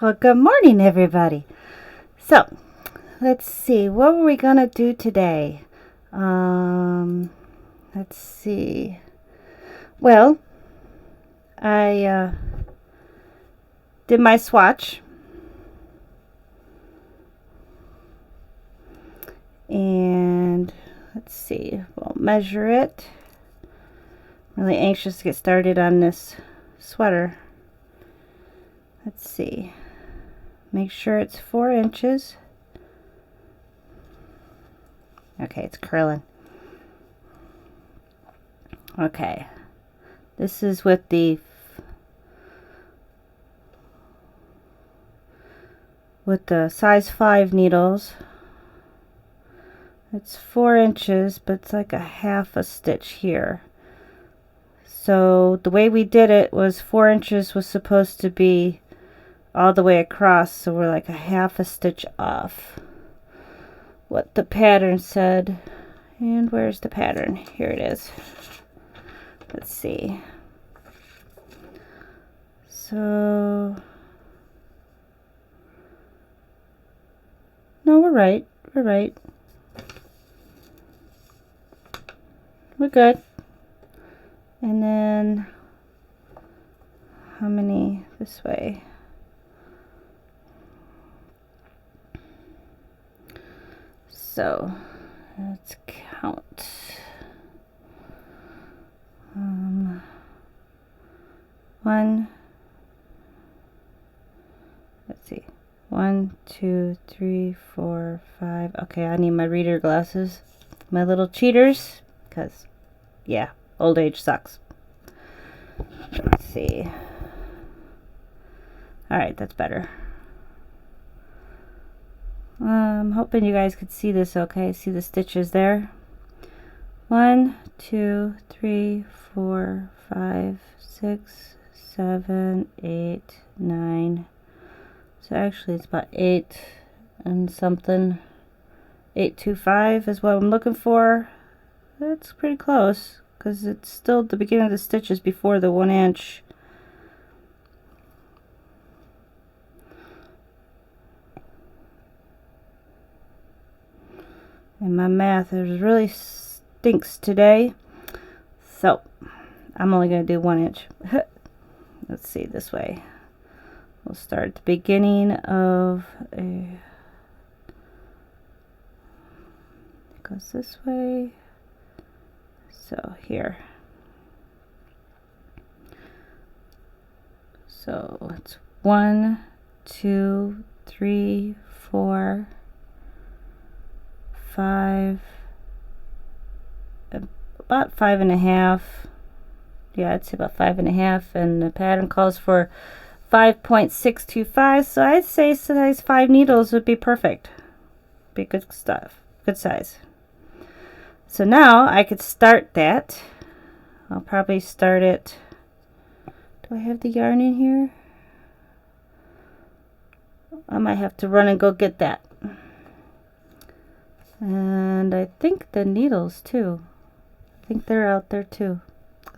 Well, good morning, everybody. So, let's see. What were we gonna do today? Let's see. Well, I did my swatch, and let's see. We'll measure it. I'm really anxious to get started on this sweater. Let's see. Make sure it's 4 inches. Okay, it's curling. Okay, this is with the size 5 needles. It's 4 inches, but it's like a half a stitch here. So the way we did it was 4 inches was supposed to be all the way across, so we're like a half a stitch off what the pattern said. And where's the pattern? Here it is. Let's see. So no, we're right. We're good. And then how many this way? So let's count. Let's see. 1, 2, 3, 4, 5. Okay, I need my reader glasses, my little cheaters, because yeah, old age sucks. Let's see. All right, that's better. I'm hoping you guys could see this okay. See the stitches there? 1, 2, 3, 4, 5, 6, 7, 8, 9. So actually it's about 8 and something. 825 is what I'm looking for. That's pretty close because it's still the beginning of the stitches before the 1 inch. And my math is really stinks today, so I'm only going to do 1 inch. Let's see, this way. We'll start at the beginning of it goes this way. So here. So it's 1, 2, 3, 4, 5, about 5.5. Yeah, I'd say about 5.5, and the pattern calls for 5.625. So I'd say size 5 needles would be perfect. Be good stuff, good size. So now I could start that. I'll probably start it. Do I have the yarn in here? I might have to run and go get that. And I think the needles too. I think they're out there too.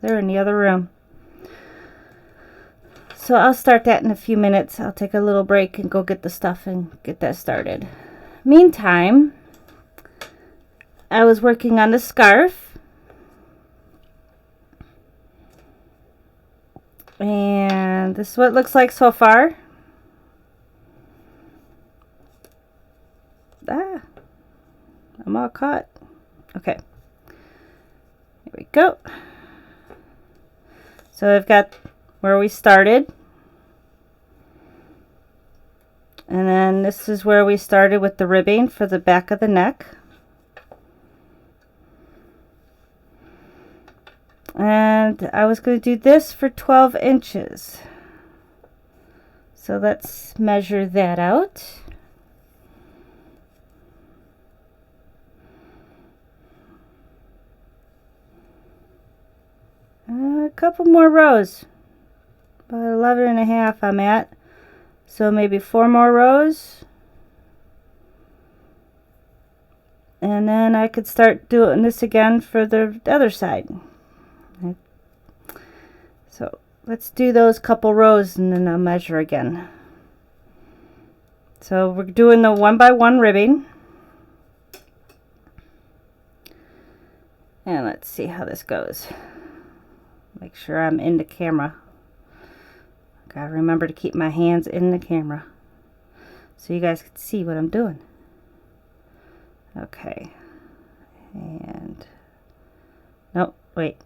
They're in the other room. So I'll start that in a few minutes. I'll take a little break and go get the stuff and get that started. Meantime, I was working on the scarf. And this is what it looks like so far. I'm all caught. Okay. Here we go. So I've got where we started. And then this is where we started with the ribbing for the back of the neck. And I was going to do this for 12 inches. So let's measure that out. A couple more rows. About 11.5 I'm at. So maybe 4 more rows. And then I could start doing this again for the other side. So let's do those couple rows and then I'll measure again. So we're doing the 1 by 1 ribbing. And let's see how this goes. Make sure I'm in the camera. Gotta remember to keep my hands in the camera so you guys can see what I'm doing. Okay. And nope, wait.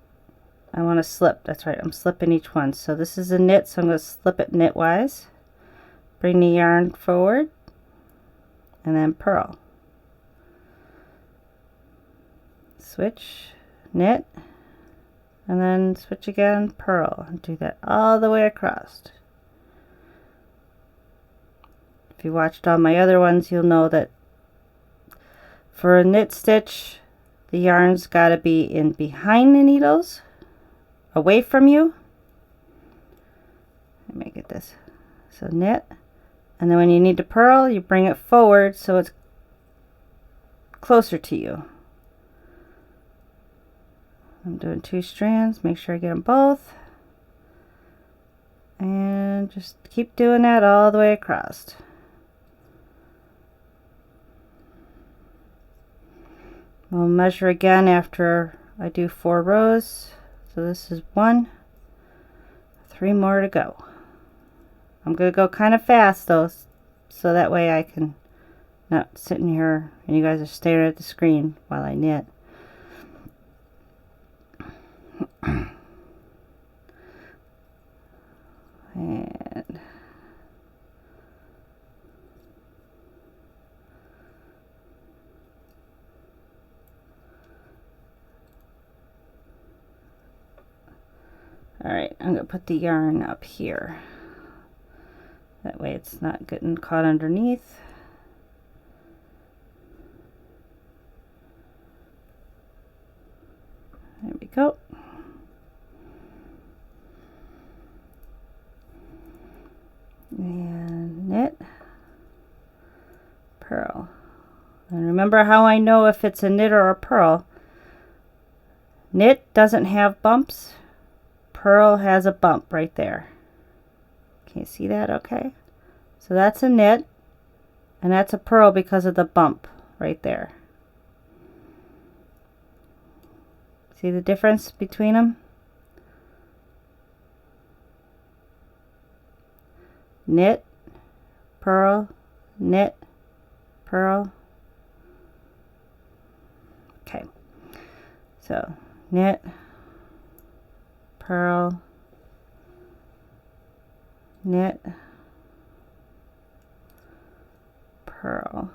I want to slip. That's right. I'm slipping each one. So this is a knit, so I'm going to slip it knitwise. Bring the yarn forward and then purl. Switch, knit, and then switch again, purl, and do that all the way across. If you watched all my other ones, you'll know that for a knit stitch, the yarn's got to be in behind the needles, away from you. Let me get this. So knit, and then when you need to purl, you bring it forward so it's closer to you. I'm doing 2 strands, make sure I get them both. And just keep doing that all the way across. We'll measure again after I do 4 rows. So this is 1, 3 more to go. I'm going to go kind of fast though, so that way I can not sitting here and you guys are staring at the screen while I knit. And all right, I'm going to put the yarn up here. That way it's not getting caught underneath. There we go. And knit, purl. And remember how I know if it's a knit or a purl. Knit doesn't have bumps. Purl has a bump right there. Can you see that? Okay. So that's a knit, and that's a purl because of the bump right there. See the difference between them? Knit, purl, knit, purl. Okay. So knit, purl, knit, purl.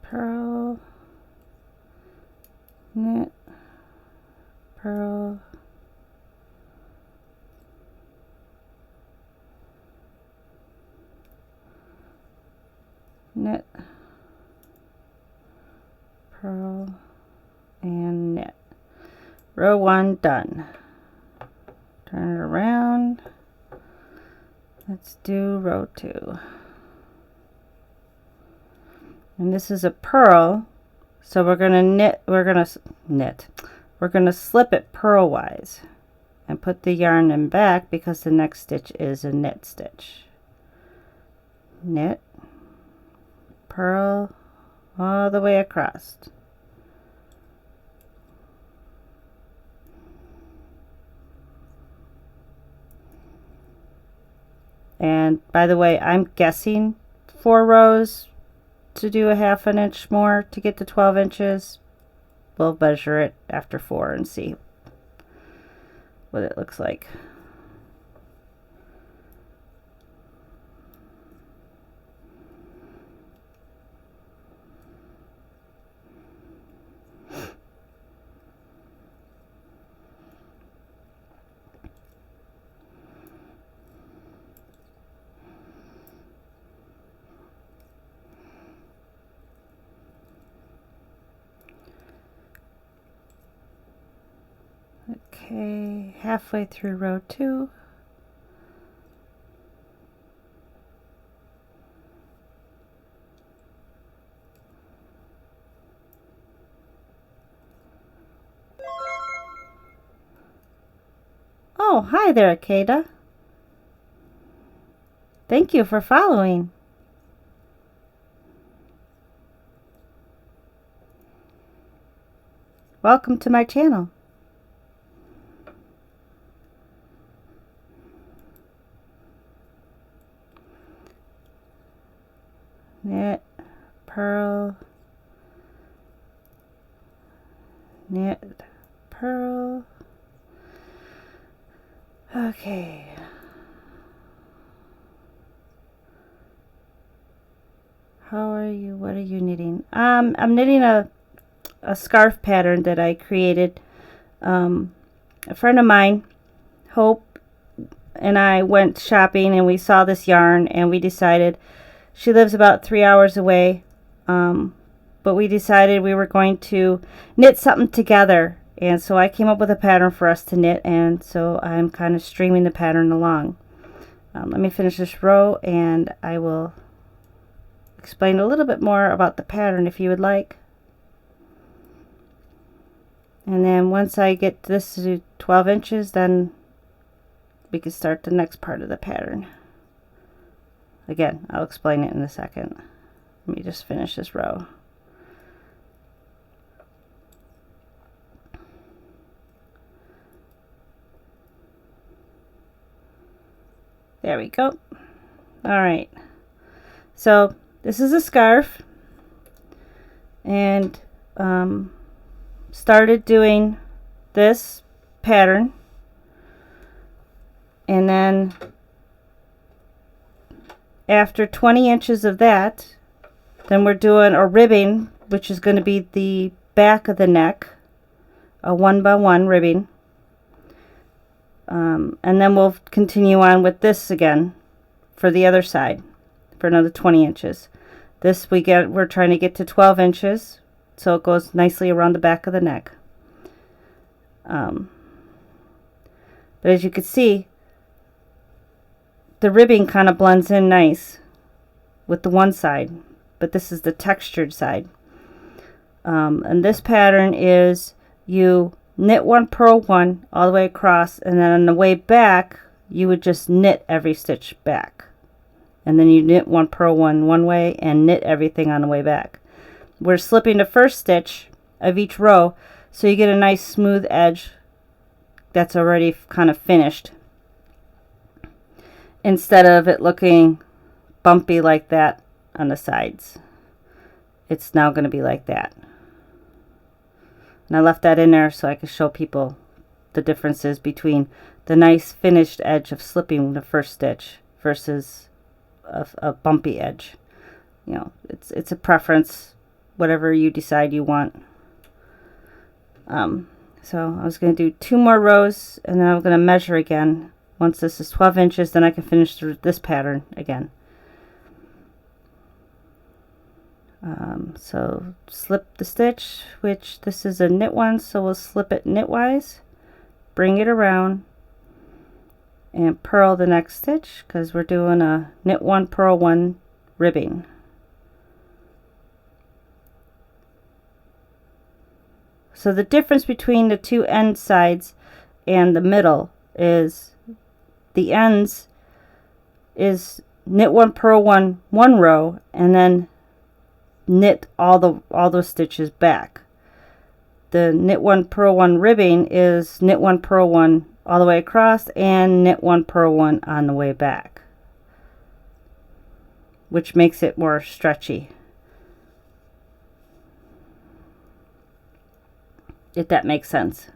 Purl, knit, purl, knit, purl, and knit. Row 1 done. Turn it around. Let's do row 2. And this is a purl, so we're going to knit, we're going to slip it purlwise and put the yarn in back because the next stitch is a knit stitch. Knit, purl all the way across. And by the way, I'm guessing 4 rows to do a 1/2 inch more to get to 12 inches. We'll measure it after 4 and see what it looks like. Okay, halfway through row 2. Oh, hi there, Akeda. Thank you for following. Welcome to my channel. Knit, purl, knit, purl. Okay. How are you? What are you knitting? I'm knitting a scarf pattern that I created. A friend of mine, Hope, and I went shopping and we saw this yarn and we decided, she lives about 3 hours away, but we decided we were going to knit something together, and so I came up with a pattern for us to knit, and so I'm kind of streaming the pattern along. Let me finish this row and I will explain a little bit more about the pattern if you would like. And then once I get this to 12 inches, then we can start the next part of the pattern. Again, I'll explain it in a second. Let me just finish this row. There we go. All right. So this is a scarf, and started doing this pattern, and then after 20 inches of that, then we're doing a ribbing, which is going to be the back of the neck, a 1x1 ribbing, and then we'll continue on with this again for the other side for another 20 inches. This we're trying to get to 12 inches, so it goes nicely around the back of the neck. But as you can see, the ribbing kind of blends in nice with the one side, but this is the textured side. And this pattern is you knit 1, purl 1 all the way across, and then on the way back you would just knit every stitch back, and then you knit 1, purl 1 one way and knit everything on the way back. We're slipping the first stitch of each row so you get a nice smooth edge that's already kind of finished, instead of it looking bumpy like that on the sides. It's now going to be like that. And I left that in there so I could show people the differences between the nice finished edge of slipping the first stitch versus a bumpy edge. You know, it's a preference, whatever you decide you want. So I was going to do 2 more rows, and then I'm going to measure again. Once this is 12 inches, then I can finish this pattern again. So slip the stitch, which this is a knit one, so we'll slip it knitwise, bring it around, and purl the next stitch, because we're doing a knit 1, purl 1 ribbing. So the difference between the two end sides and the middle is the ends is knit 1, purl 1 one row, and then knit all those stitches back. The knit 1, purl 1 ribbing is knit 1, purl 1 all the way across and knit 1, purl 1 on the way back, which makes it more stretchy, if that makes sense.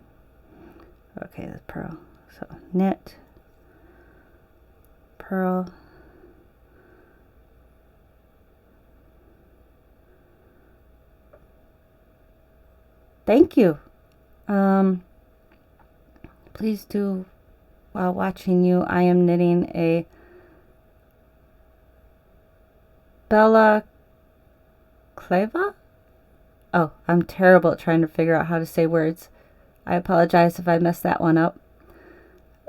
Okay, the purl. So knit, purl, thank you. Please do, while watching you, I am knitting a balaclava. Oh, I'm terrible at trying to figure out how to say words. I apologize if I messed that one up.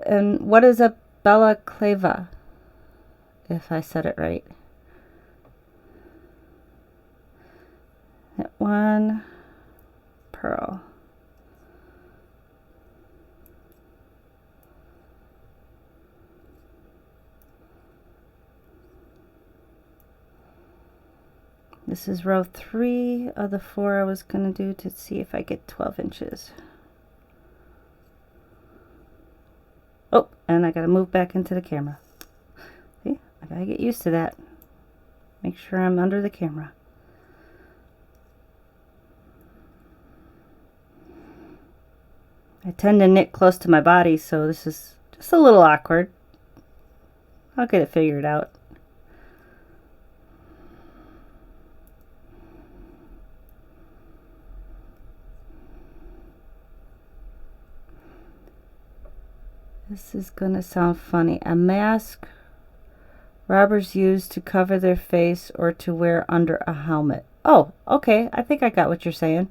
And what is a balaclava, if I said it right? Knit 1, purl. This is row 3 of the 4 I was going to do to see if I get 12 inches. Oh, and I got to move back into the camera. See, I got to get used to that. Make sure I'm under the camera. I tend to knit close to my body, so this is just a little awkward. I'll get it figured out. This is gonna sound funny. A mask robbers use to cover their face or to wear under a helmet. Oh, okay. I think I got what you're saying.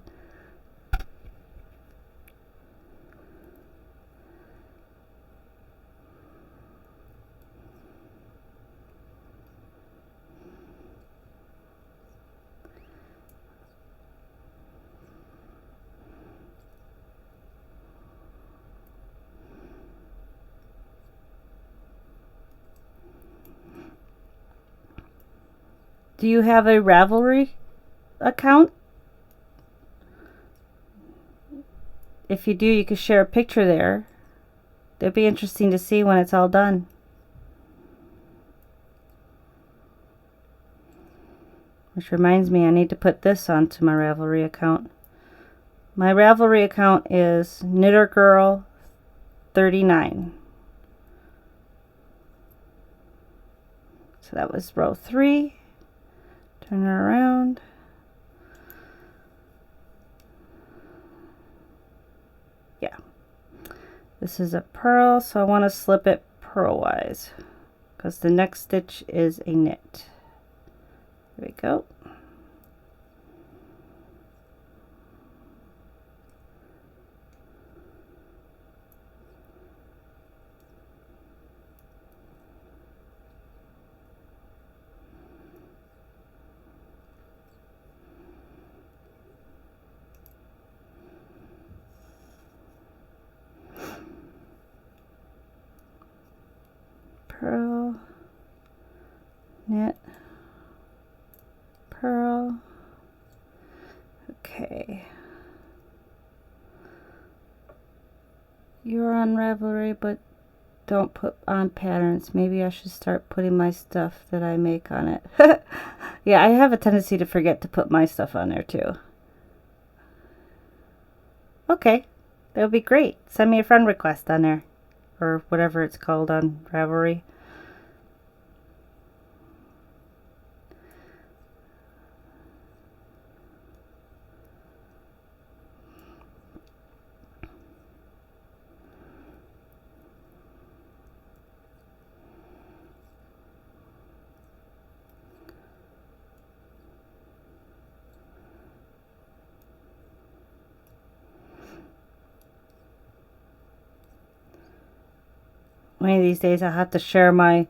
Do you have a Ravelry account? If you do, you could share a picture there. It'd be interesting to see when it's all done. Which reminds me, I need to put this onto my Ravelry account. My Ravelry account is KnitterGirl39. So that was row 3. Turn it around. Yeah. This is a purl, so I want to slip it purlwise because the next stitch is a knit. There we go. Purl, knit, purl. Okay. You're on Ravelry, but don't put on patterns. Maybe I should start putting my stuff that I make on it. Yeah, I have a tendency to forget to put my stuff on there too. Okay, that would be great. Send me a friend request on there, or whatever it's called on Ravelry. One of these days I'll have to share my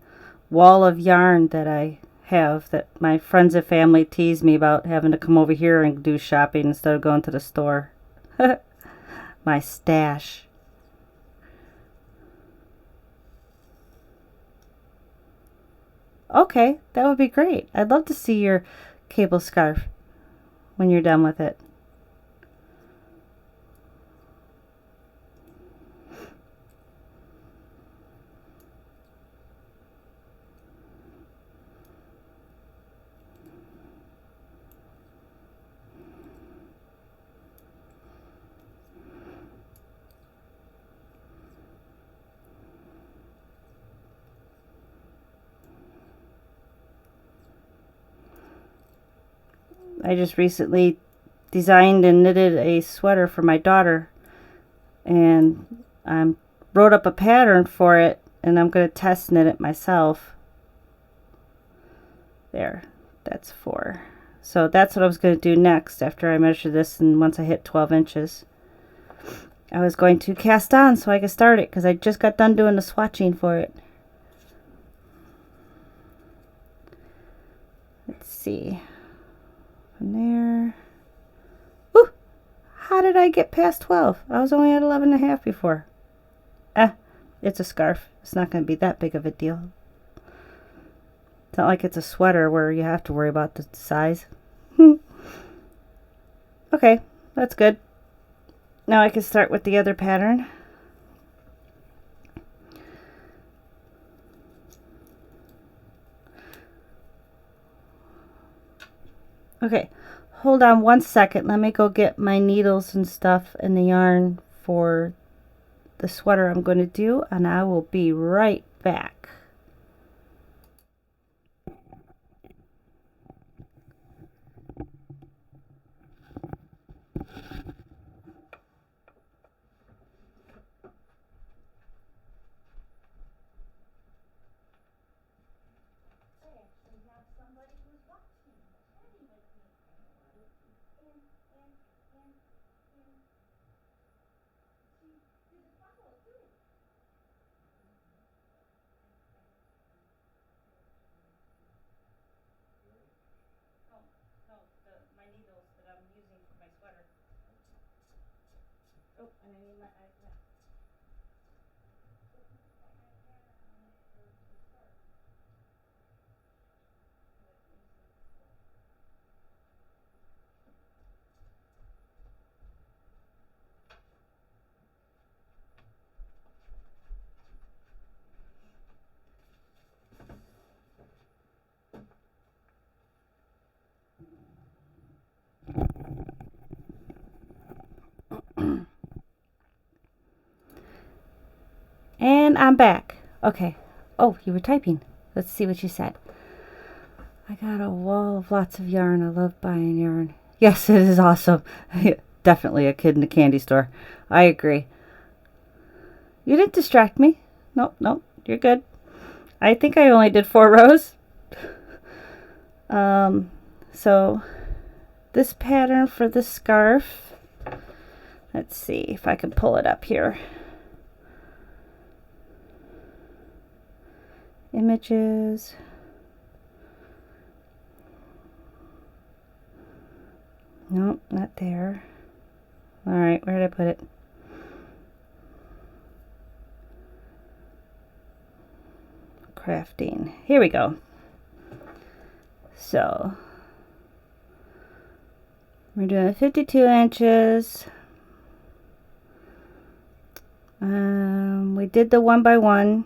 wall of yarn that I have, that my friends and family tease me about having to come over here and do shopping instead of going to the store. My stash. Okay, that would be great. I'd love to see your cable scarf when you're done with it. I just recently designed and knitted a sweater for my daughter, and I wrote up a pattern for it, and I'm going to test knit it myself. There, that's 4. So that's what I was going to do next after I measure this, and once I hit 12 inches. I was going to cast on so I could start it because I just got done doing the swatching for it. Let's see. From there. Woo! How did I get past 12? I was only at 11.5 before. It's a scarf. It's not going to be that big of a deal. It's not like it's a sweater where you have to worry about the size. Okay, that's good. Now I can start with the other pattern. Okay, hold on 1 second. Let me go get my needles and stuff and the yarn for the sweater I'm going to do, and I will be right back. My needles that I'm using for my sweater. Oh, and I need my iPad. And I'm back. Okay. Oh, you were typing. Let's see what you said. I got a wall of lots of yarn. I love buying yarn. Yes, it is awesome. Definitely a kid in a candy store. I agree. You didn't distract me. Nope, nope. You're good. I think I only did 4 rows. So this pattern for the scarf. Let's see if I can pull it up here. Images. Nope, not there. All right, where did I put it? Crafting. Here we go. So we're doing 52 inches. We did the 1 by 1.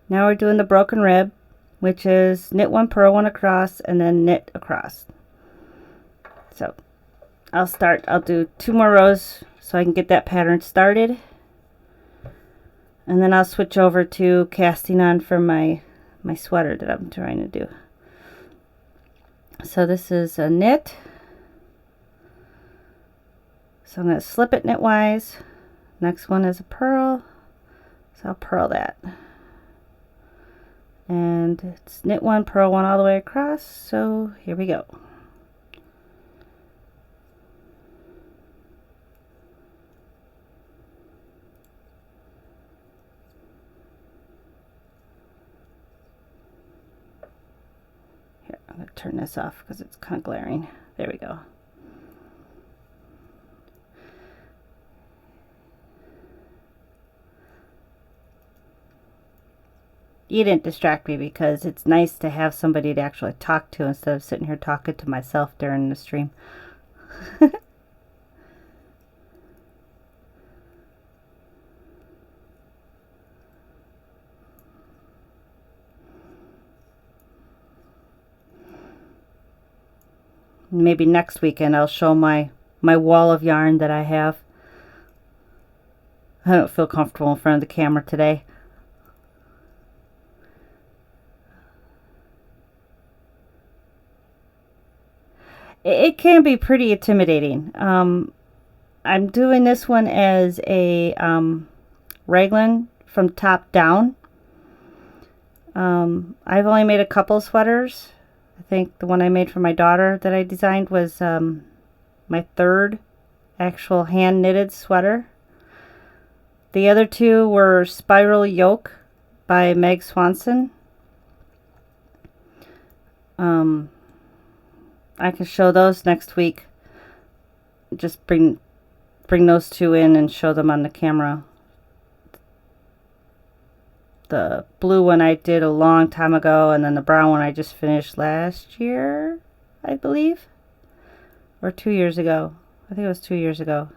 Now we're doing the broken rib, which is knit 1, purl 1 across, and then knit across. So I'll do 2 more rows so I can get that pattern started. And then I'll switch over to casting on for my sweater that I'm trying to do. So this is a knit. So I'm going to slip it knitwise. Next one is a purl. So I'll purl that. And it's knit 1, purl 1 all the way across. So here we go. Here, I'm going to turn this off because it's kind of glaring. There we go. You didn't distract me because it's nice to have somebody to actually talk to instead of sitting here talking to myself during the stream. Maybe next weekend I'll show my wall of yarn that I have. I don't feel comfortable in front of the camera today. It can be pretty intimidating. I'm doing this one as a raglan from top down. I've only made a couple sweaters. I think the one I made for my daughter that I designed was my 3rd actual hand knitted sweater. The other two were Spiral Yoke by Meg Swanson. I can show those next week. Just bring those two in and show them on the camera. The blue one I did a long time ago, and then the brown one I just finished last year, I believe. Or 2 years ago. I think it was 2 years ago.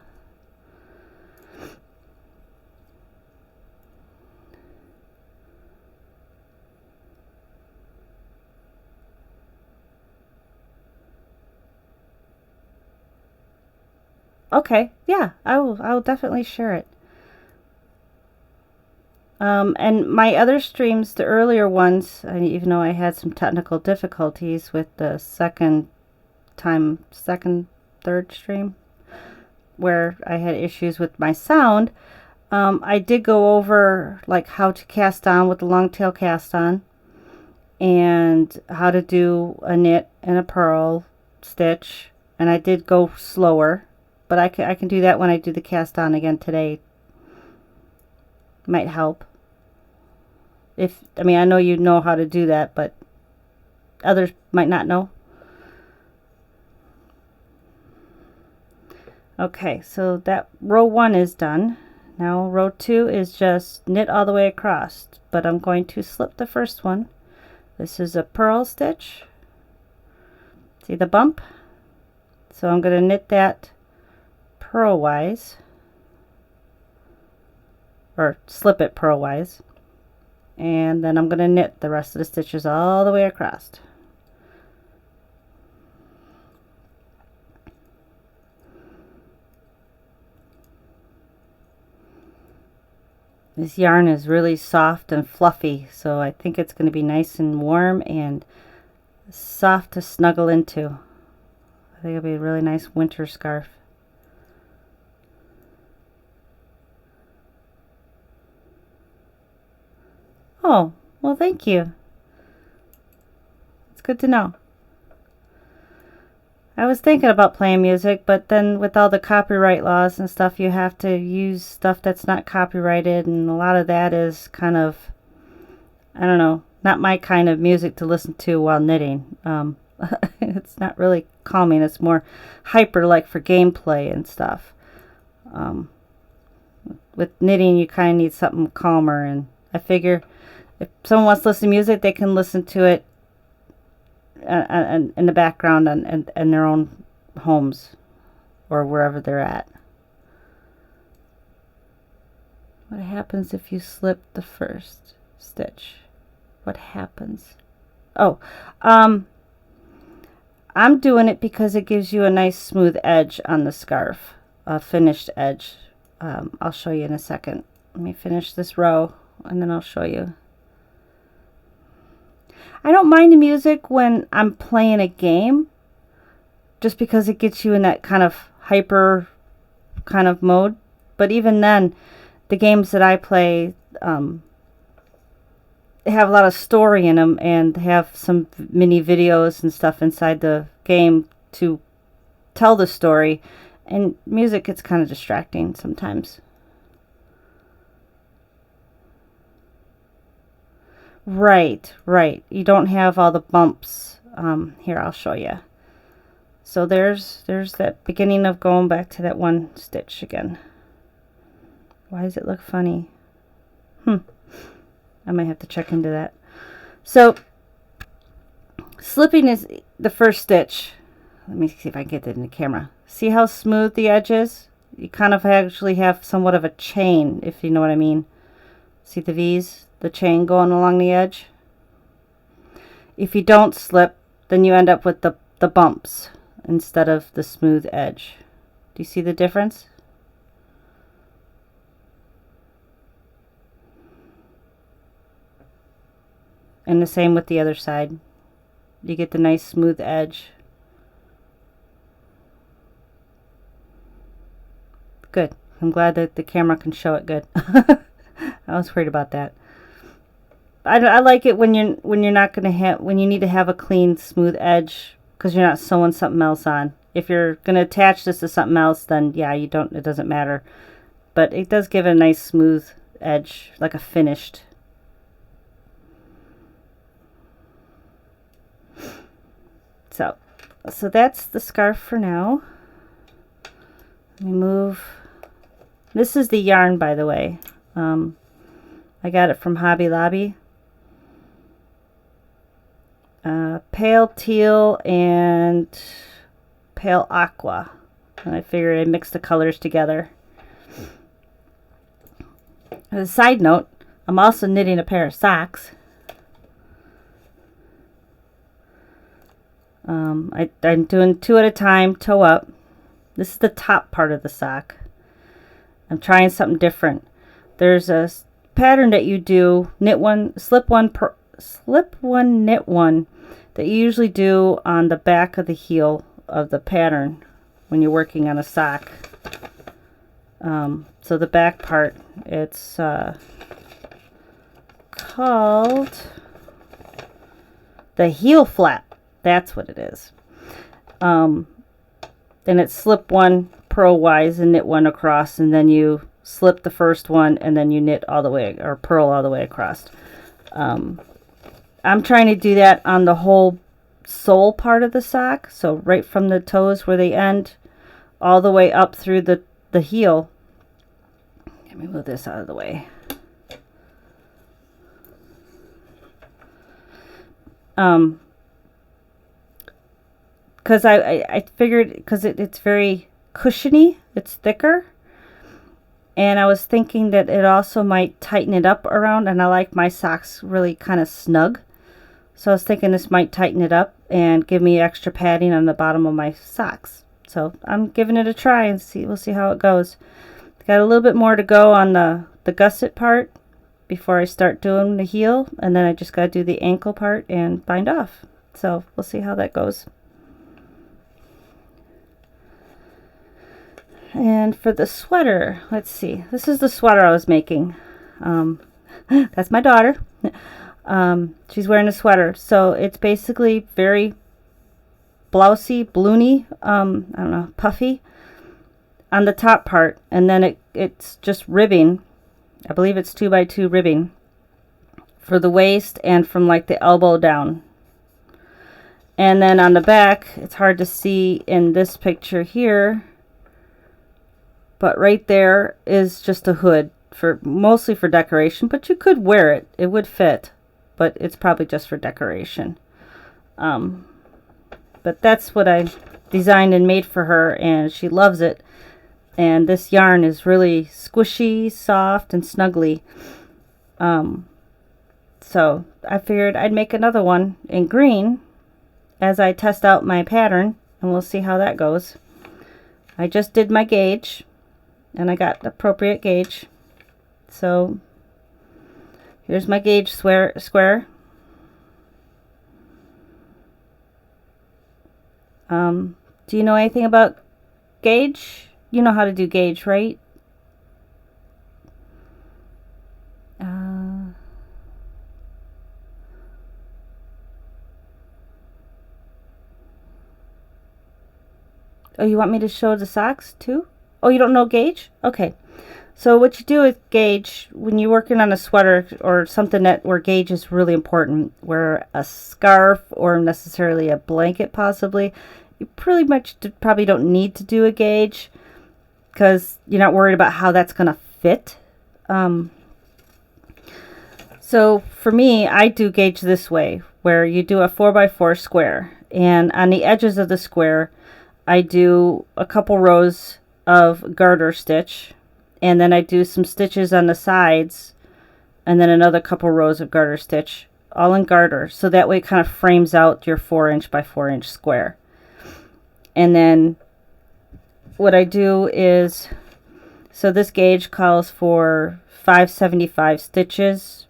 Okay, yeah, I will definitely share it. And my other streams, the earlier ones, even though I had some technical difficulties with the third stream, where I had issues with my sound, I did go over like how to cast on with the long tail cast on, and how to do a knit and a purl stitch, and I did go slower, but I can do that when I do the cast on again today. Might help. I know you know how to do that, but others might not know. Okay, so that row 1 is done. Now row 2 is just knit all the way across, but I'm going to slip the first one. This is a purl stitch. See the bump? So I'm going to knit that purlwise, or slip it purlwise, and then I'm going to knit the rest of the stitches all the way across. This yarn is really soft and fluffy, so I think it's going to be nice and warm and soft to snuggle into. I think it'll be a really nice winter scarf. Oh, well, thank you. It's good to know. I was thinking about playing music, but then with all the copyright laws and stuff, you have to use stuff that's not copyrighted, and a lot of that is kind of, I don't know, not my kind of music to listen to while knitting. It's not really calming. It's more hyper, like for gameplay and stuff. With knitting, you kind of need something calmer, and I figure if someone wants to listen to music, they can listen to it in the background and their own homes or wherever they're at. What happens if you slip the first stitch? What happens? Oh, I'm doing it because it gives you a nice smooth edge on the scarf, a finished edge. I'll show you in a second. Let me finish this row and then I'll show you. I don't mind the music when I'm playing a game, just because it gets you in that kind of hyper kind of mode. But even then, the games that I play, they have a lot of story in them, and have some mini videos and stuff inside the game to tell the story, and music gets kind of distracting sometimes. Right. You don't have all the bumps. Here, I'll show you. So there's that beginning of going back to that one stitch again. Why does it look funny? I might have to check into that. So slipping is the first stitch. Let me see if I can get that in the camera. See how smooth the edge is? You kind of actually have somewhat of a chain, if you know what I mean. See the V's? The chain going along the edge. If you don't slip, then you end up with the bumps instead of the smooth edge. Do you see the difference? And the same with the other side. You get the nice smooth edge. Good. I'm glad that the camera can show it good. I was worried about that. I like it when you're not gonna have, when you need to have a clean, smooth edge, because you're not sewing something else on. If you're gonna attach this to something else, then yeah, it doesn't matter. but it does give a nice smooth edge, like a finished. So that's the scarf for now. Let me move. This is the yarn, by the way. I got it from Hobby Lobby. Pale teal and pale aqua. And I figured I'd mix the colors together. As a side note, I'm also knitting a pair of socks. I'm doing 2 at a time, toe up. This is the top part of the sock. I'm trying something different. There's a pattern that you do, knit one, slip one, knit one, that you usually do on the back of the heel of the pattern when you're working on a sock. So the back part, it's called the heel flap. That's what it is. Then it's slip one purlwise and knit one across, and then you slip the first one and then you knit all the way, or purl all the way across. I'm trying to do that on the whole sole part of the sock, so right from the toes where they end all the way up through the heel. Let me move this out of the way. Because I figured, because it's very cushiony, it's thicker, and I was thinking that it also might tighten it up around, and I like my socks really kind of snug, so I was thinking this might tighten it up and give me extra padding on the bottom of my socks. So I'm giving it a try and we'll see how it goes. Got a little bit more to go on the gusset part before I start doing the heel, and then I just got to do the ankle part and bind off. So we'll see how that goes. And for the sweater, let's see. This is the sweater I was making. That's my daughter. She's wearing a sweater. So it's basically very blousey, balloony, I don't know, puffy on the top part. And then it's just ribbing. I believe it's 2x2 ribbing for the waist and from like the elbow down. And then on the back, it's hard to see in this picture here, but right there is just a hood, for mostly for decoration, but you could wear it. It would fit, but it's probably just for decoration. But that's what I designed and made for her, and she loves it. And this yarn is really squishy, soft, and snuggly. So I figured I'd make another one in green as I test out my pattern, and we'll see how that goes. I just did my gauge, and I got the appropriate gauge. So here's my gauge square. Do you know anything about gauge? You know how to do gauge, right? Oh, you want me to show the socks too? Oh, you don't know gauge? Okay. So what you do with gauge, when you're working on a sweater or something where gauge is really important, where a scarf or necessarily a blanket possibly, you pretty much probably don't need to do a gauge because you're not worried about how that's going to fit. So for me, I do gauge this way, where you do a 4x4 square, and on the edges of the square, I do a couple rows of garter stitch, and then I do some stitches on the sides, and then another couple rows of garter stitch, all in garter, so that way it kind of frames out your 4" by 4" square. And then what I do is, so this gauge calls for 575 stitches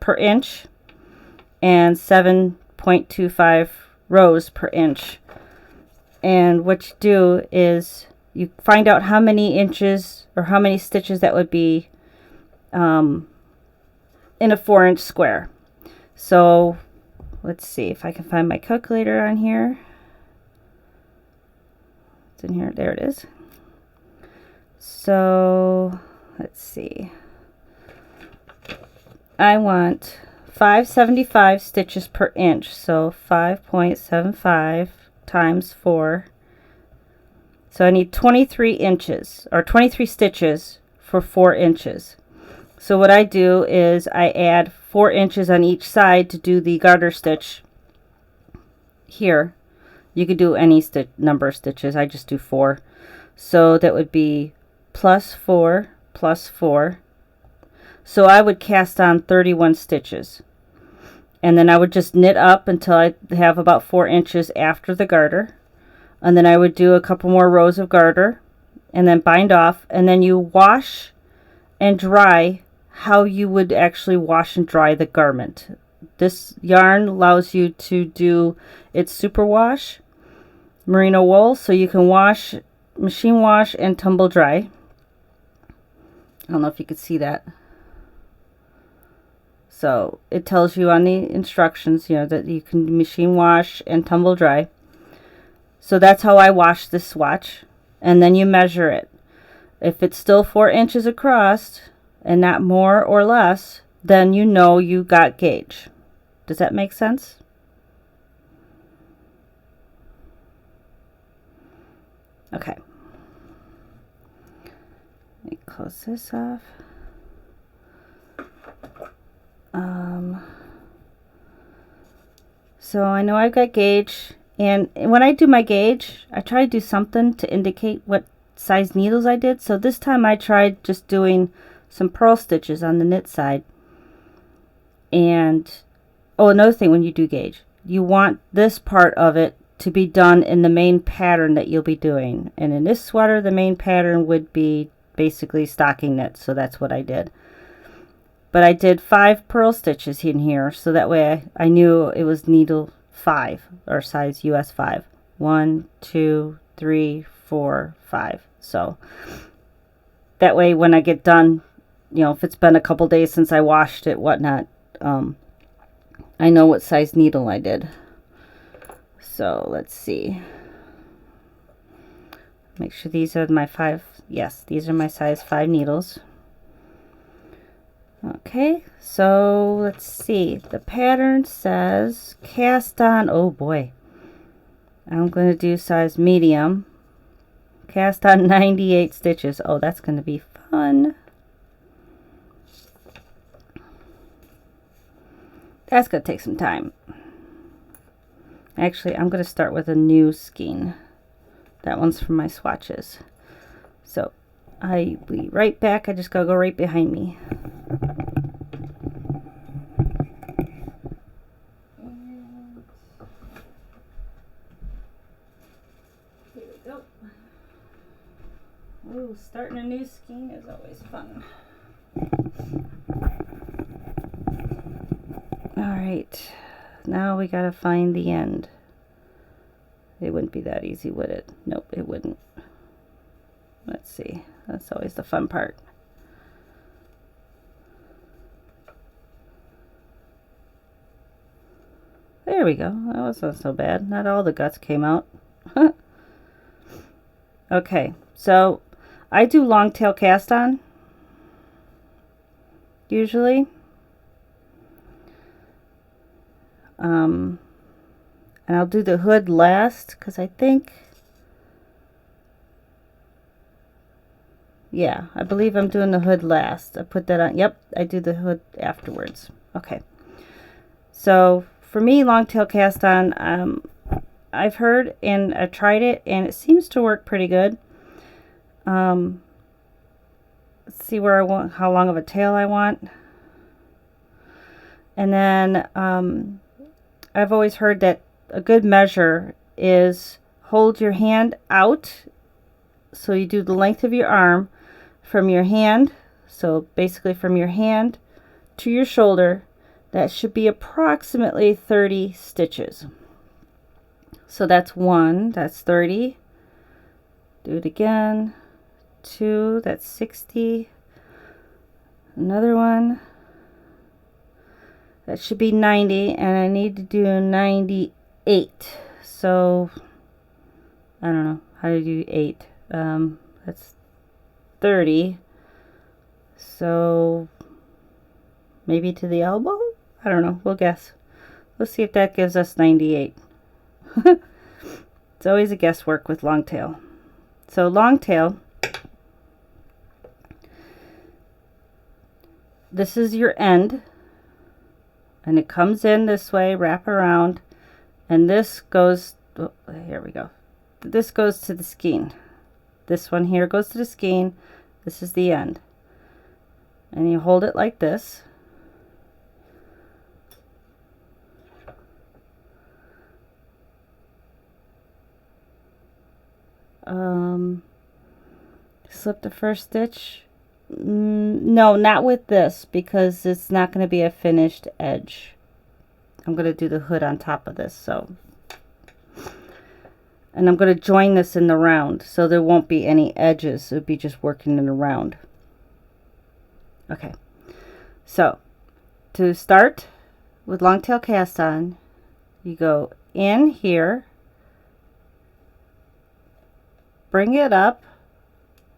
per inch and 7.25 rows per inch. And what you do is you find out how many inches or how many stitches that would be in a 4" square. So let's see if I can find my calculator on here. It's in here. There it is. So let's see. I want 575 stitches per inch, so 5.75 times 4. So I need 23 inches, or 23 stitches for 4 inches. So what I do is I add 4 inches on each side to do the garter stitch here. You could do any number of stitches. I just do 4. So that would be plus 4 plus 4. So I would cast on 31 stitches. And then I would just knit up until I have about 4 inches after the garter. And then I would do a couple more rows of garter and then bind off. And then you wash and dry how you would actually wash and dry the garment. This yarn allows you to do its superwash merino wool, so you can wash, machine wash, and tumble dry. I don't know if you could see that. So it tells you on the instructions, you know, that you can machine wash and tumble dry. So that's how I wash this swatch. And then you measure it. If it's still 4 inches across and not more or less, then you know you got gauge. Does that make sense? Okay. Let me close this off. So I know I've got gauge, and when I do my gauge, I try to do something to indicate what size needles I did. So this time I tried just doing some purl stitches on the knit side. And oh, another thing, when you do gauge, you want this part of it to be done in the main pattern that you'll be doing. And in this sweater, the main pattern would be basically stocking knit, so that's what I did. But I did 5 purl stitches in here, so that way I knew it was needle 5, or size US 5. 1, 2, 3, 4, 5. So that way when I get done, you know, if it's been a couple days since I washed it, whatnot, I know what size needle I did. So let's see. Make sure these are my 5. Yes, these are my size 5 needles. Okay, so let's see. The pattern says cast on. Oh boy. I'm going to do size medium. Cast on 98 stitches. Oh, that's going to be fun. That's going to take some time. Actually, I'm going to start with a new skein. That one's for my swatches. So I'll be right back. I just got to go right behind me. Here we go. Ooh, starting a new skein is always fun. Alright, now we gotta find the end. It wouldn't be that easy, would it? Nope, it wouldn't. Let's see. That's always the fun part. There we go. That wasn't so bad. Not all the guts came out. Okay, so I do long tail cast on usually. And I'll do the hood last because I think, yeah, I believe I'm doing the hood last. I put that on. Yep, I do the hood afterwards. Okay. So for me, long tail cast on, I've heard and I tried it and it seems to work pretty good. Let's see where I want, how long of a tail I want. And then I've always heard that a good measure is hold your hand out. So you do the length of your arm from your hand. So basically from your hand to your shoulder, that should be approximately 30 stitches. So that's 1, that's 30. Do it again. 2, that's 60. Another one. That should be 90, and I need to do 98. So I don't know how to do 8. That's 30. So maybe to the elbow? I don't know. We'll guess. Let's see if that gives us 98. It's always a guesswork with long tail. So long tail, this is your end, and it comes in this way, wrap around, and this goes, oh, here we go. This goes to the skein. This one here goes to the skein. This is the end. And you hold it like this. Slip the first stitch. No, not with this, because it's not going to be a finished edge. I'm going to do the hood on top of this, so. And I'm going to join this in the round, so there won't be any edges. It would be just working in a round. Okay, so to start with long tail cast on, you go in here, bring it up,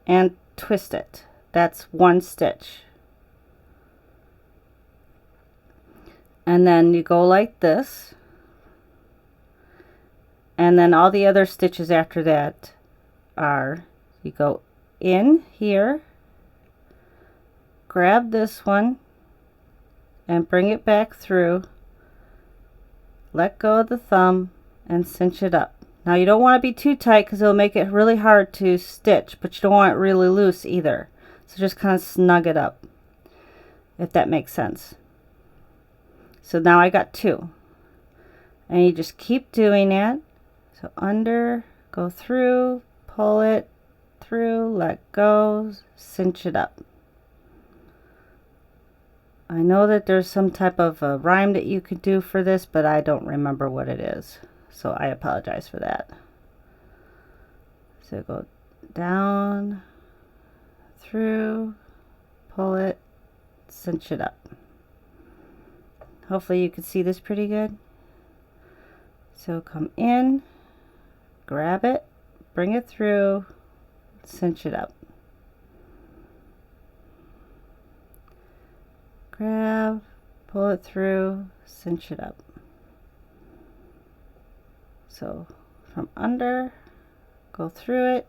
and twist it. That's one stitch. And then you go like this, and then all the other stitches after that are, you go in here, grab this one and bring it back through, let go of the thumb and cinch it up. Now you don't want to be too tight because it'll make it really hard to stitch, but you don't want it really loose either. So just kind of snug it up, if that makes sense. So now I got two. And you just keep doing it. So under, go through, pull it through, let go, cinch it up. I know that there's some type of a rhyme that you could do for this, but I don't remember what it is. So I apologize for that. So go down, through, pull it, cinch it up. Hopefully you can see this pretty good. So come in, grab it, bring it through, cinch it up. Grab, pull it through, cinch it up. So from under, go through it,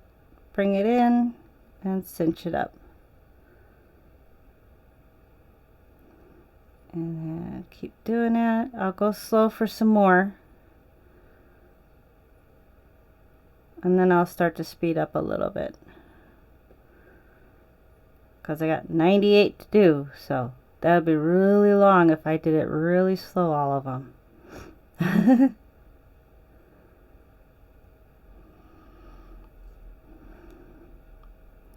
bring it in, and cinch it up. And then keep doing it. I'll go slow for some more. And then I'll start to speed up a little bit, because I got 98 to do, so that would be really long if I did it really slow, all of them.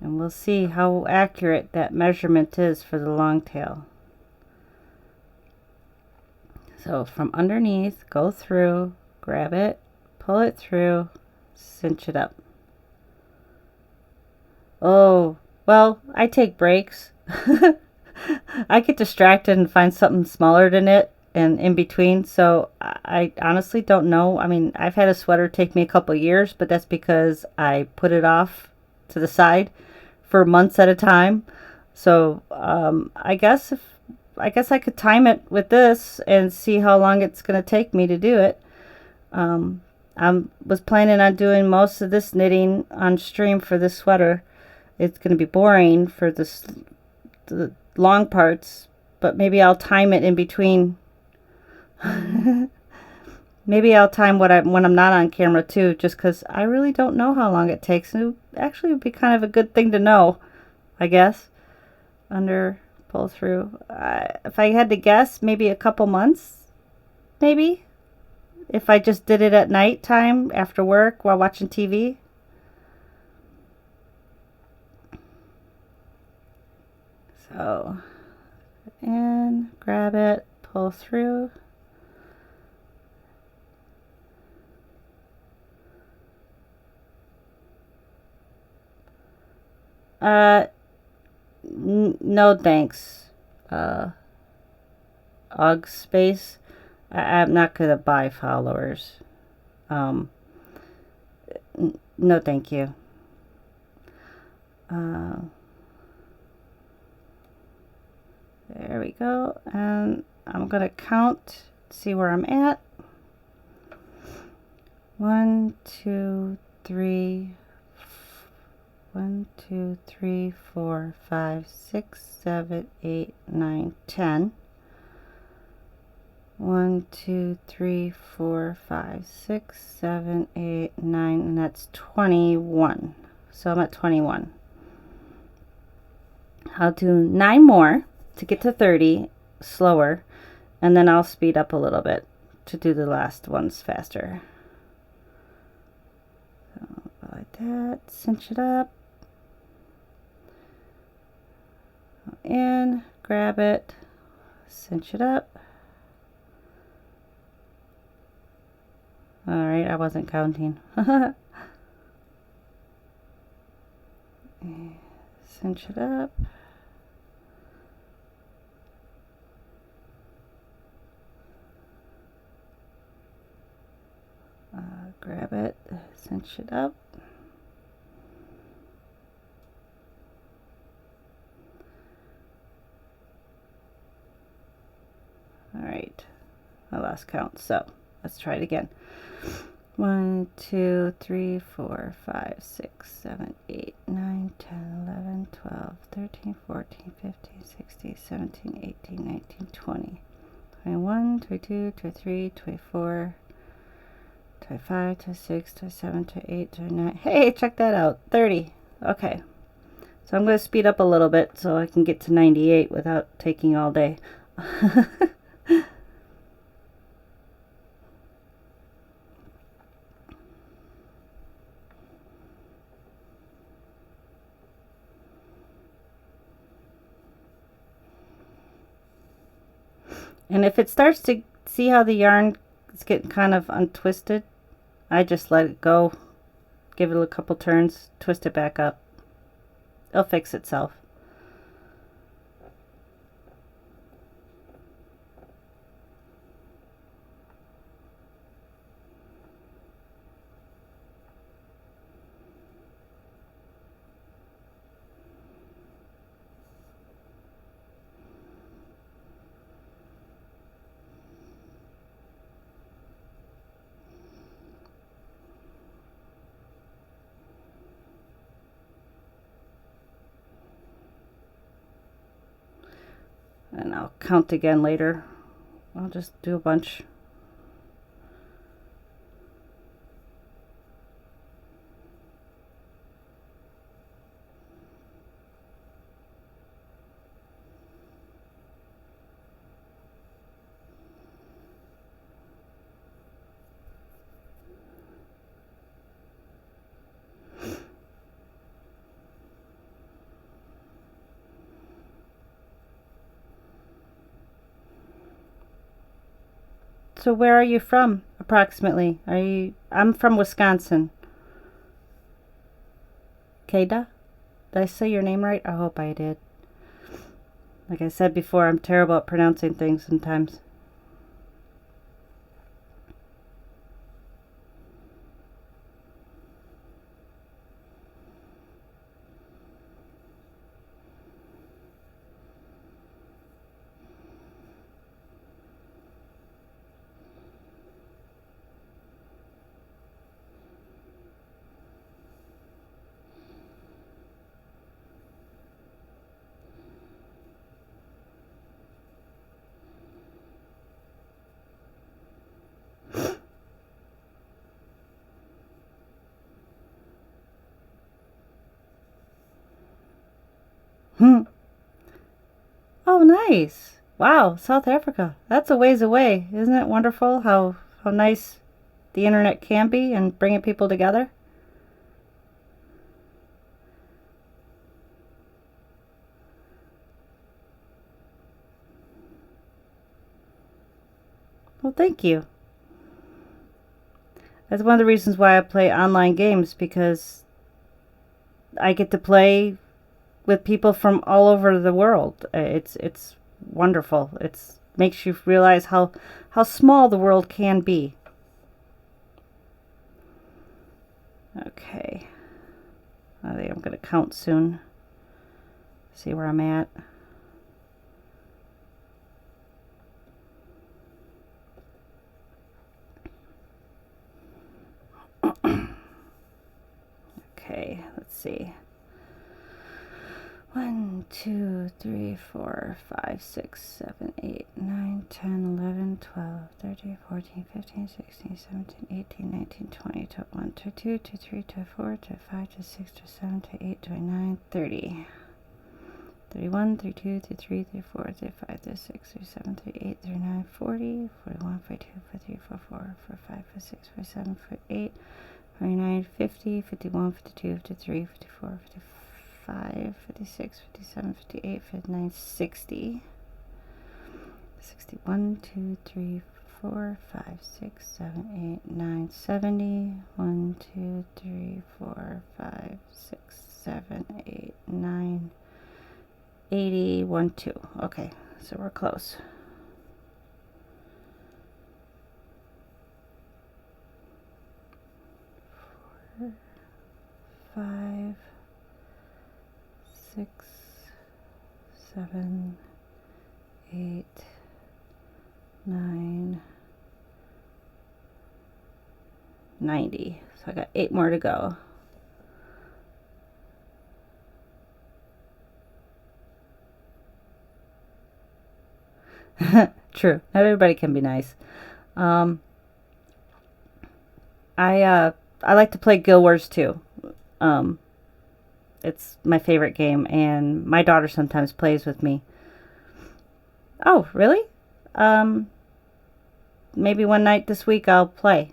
And we'll see how accurate that measurement is for the long tail. So from underneath, go through, grab it, pull it through, cinch it up. Oh, well, I take breaks. I get distracted and find something smaller than it and in between, so I honestly don't know. I mean, I've had a sweater take me a couple years, but that's because I put it off to the side for months at a time. So I guess I could time it with this and see how long it's going to take me to do it. I was planning on doing most of this knitting on stream for this sweater. It's going to be boring for the long parts, but maybe I'll time it in between. Maybe I'll time when I'm not on camera too, just because I really don't know how long it takes. It actually would be kind of a good thing to know, I guess. Under, pull through. If I had to guess, maybe a couple months, maybe. If I just did it at night time after work while watching TV. So, and grab it, pull through. No thanks. Ugg space. I'm not gonna buy followers. No thank you. There we go. And I'm going to count, see where I'm at. 1, 2, 3, 1, 2, 3, 4, 5, 6, 7, 8, 9, 10. 1, 2, 3, 4, 5, 6, 7, 8, 9, and that's 21. So I'm at 21. I'll do 9 more to get to 30 slower, and then I'll speed up a little bit to do the last ones faster. So like that, cinch it up, in, grab it, cinch it up. All right, I wasn't counting. Cinch it up. Grab it, cinch it up. All right, I lost count, so let's try it again. 1, 2, 3, 4, 5, 6, 7, 8, 9, 10, 11, 12, 13, 14, 15, 16, 17, 18, 19, 20, 21, 22, 23, 24, 25, 26, 27, 28, 29. Hey, check that out. 30. Okay. So I'm going to speed up a little bit so I can get to 98 without taking all day. And if it starts to see how the yarn is getting kind of untwisted, I just let it go, give it a couple turns, twist it back up. It'll fix itself. And I'll count again later. I'll just do a bunch. So where are you from, approximately? I'm from Wisconsin. Keda? Did I say your name right? I hope I did. Like I said before, I'm terrible at pronouncing things sometimes. Oh, nice. Wow, South Africa. That's a ways away. Isn't it wonderful how nice the internet can be and bringing people together? Well, thank you. That's one of the reasons why I play online games, because I get to play with people from all over the world. It's wonderful. It's makes you realize how small the world can be. Okay. I think I'm going to count soon. See where I'm at. Okay, let's see. 1, 2, 3, 4, 5, 6, 7, 8, 9, 10, 11, 12, 13, 14, 15, 16, 17, 18, 19, 20, 21, 22, 23, 24, 25, 26, 27, 28, 29, 30. 31, 32, 33, 34, 35, 36, 37, 38, 39, 40, 41, 42, 43, 44, 45, 46, 47, 48, 49, 50, 51, 52, 53, 54, 55, 56, 57, 58, 59, 60. 61, 2, 3, 4, 5, 6, 7, 8, 9, 70. 1, 2, 3, 4, 5, 6, 7, 8, 9, 80, 1, 2. Okay, so we're close. Four, 5, 6, 7, 8, 9, 90. So I got 8 more to go. True. Not everybody can be nice. I like to play Guild Wars 2. It's my favorite game, and my daughter sometimes plays with me. Oh, really? Maybe one night this week I'll play.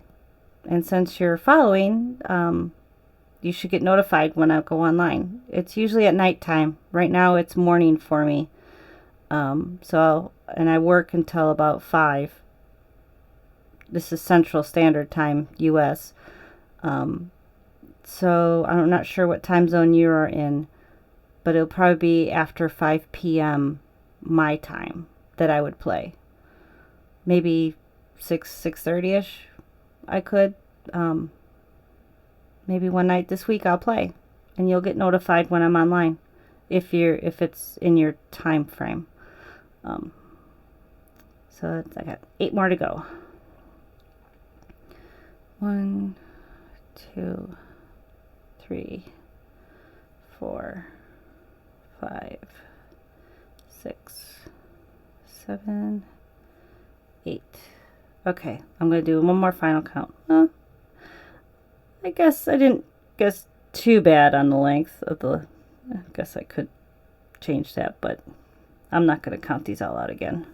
And since you're following, you should get notified when I go online. It's usually at nighttime. Right now it's morning for me. And I work until about 5. This is Central Standard Time, US. So I'm not sure what time zone you are in, but it'll probably be after 5 p.m. my time that I would play. Maybe 6:30ish I could. Maybe one night this week I'll play, and you'll get notified when I'm online if it's in your time frame. So I got 8 more to go. 1, 2, 3, 4, 5, 6, 7, 8. Okay, I'm going to do one more final count. I guess I didn't guess too bad on the length of the... I guess I could change that, but I'm not going to count these all out again.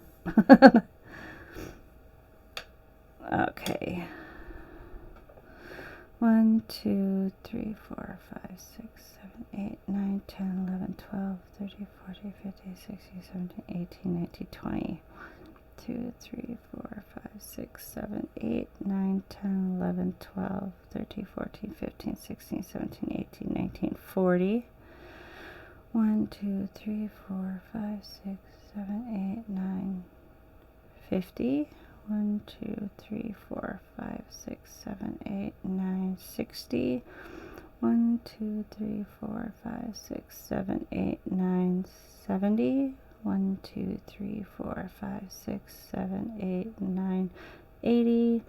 Okay. 1, 2, 3, 4, 5, 6, 7, 8, 9, 10, 11, 12, 13, 14, 15, 16, 17, 18, 19, 20. 2, 3, 4, 5, 6, 7, 8, 9, 10, 11, 12, 13, 14, 15, 16, 17, 18, 19, 40. 1, 2, 3, 4, 5, 6, 7, 8, 9, 50. 1, 2, 3, 4, 5, 6, 7, 8, 9, 60. 1, 2, 3, 4, 5, 6, 7, 8, 9, 70. 1, 2, 3, 4, 5, 6, 7, 8, 9, 80.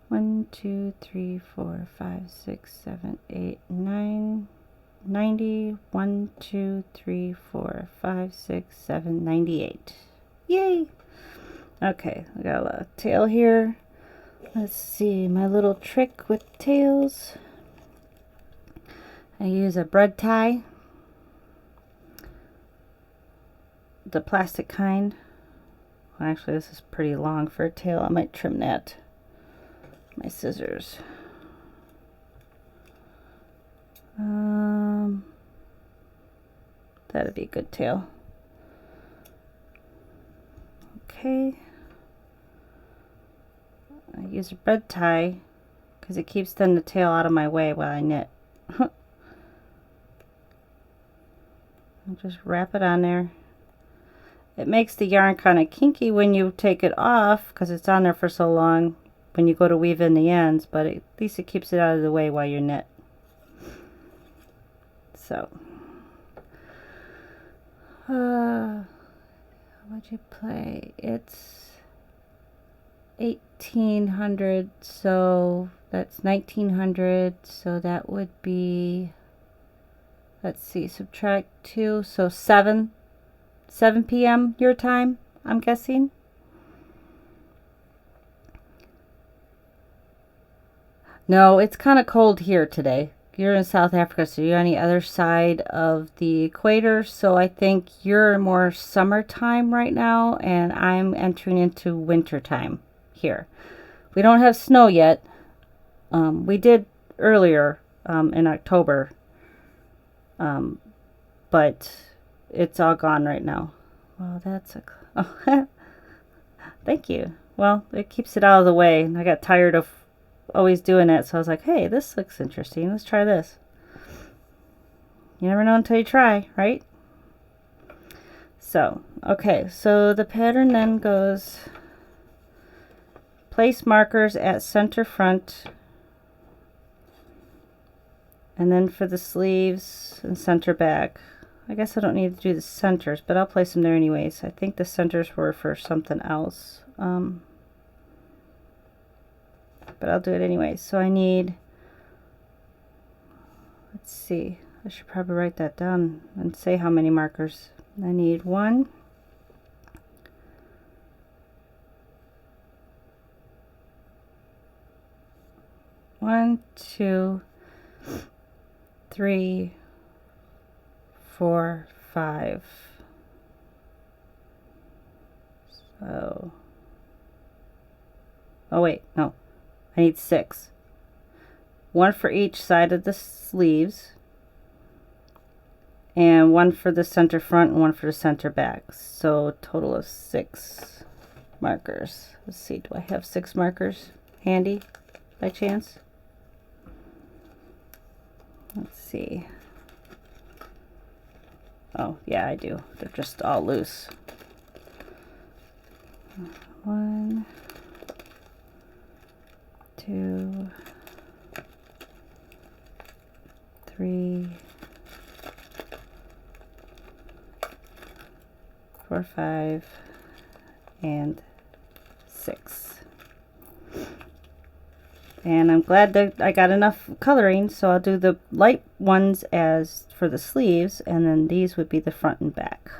1, 2, 3, 4, 5, 6, 7, 8, 9, 90. 1, 2, 3, 4, 5, 6, 7, 98. Yay! Okay, I got a tail here. Let's see, my little trick with tails. I use a bread tie, the plastic kind. Well, actually, this is pretty long for a tail. I might trim that. My scissors. That'd be a good tail. Okay. I use a bread tie because it keeps then the tail out of my way while I knit. I'll just wrap it on there. It makes the yarn kind of kinky when you take it off because it's on there for so long when you go to weave in the ends, but at least it keeps it out of the way while you knit. So, how would you play? It's 1800, so that's 1900, so that would be let's see, subtract 2, so 7 p.m. your time, I'm guessing. No, it's kind of cold here today. You're in South Africa, so you're on the other side of the equator, so I think you're more summertime right now, and I'm entering into winter time here. We don't have snow yet. We did earlier in October, but it's all gone right now. Well, that's a... Oh, thank you. Well, it keeps it out of the way. I got tired of always doing it, so I was like, hey, this looks interesting. Let's try this. You never know until you try, right? So, okay, so the pattern then goes place markers at center front, and then for the sleeves and center back. I guess I don't need to do the centers, but I'll place them there anyways. I think the centers were for something else. But I'll do it anyways. So I need, let's see, I should probably write that down and say how many markers. I need 1, 2, 3, 4, 5. So, oh wait, no. I need 6. 1 for each side of the sleeves, and 1 for the center front and 1 for the center back. So total of 6 markers. Let's see, do I have 6 markers handy by chance? Let's see. Oh yeah, I do. They're just all loose. 1, 2, 3, 4, 5, and 6. And I'm glad that I got enough coloring, so I'll do the light ones as for the sleeves, and then these would be the front and back.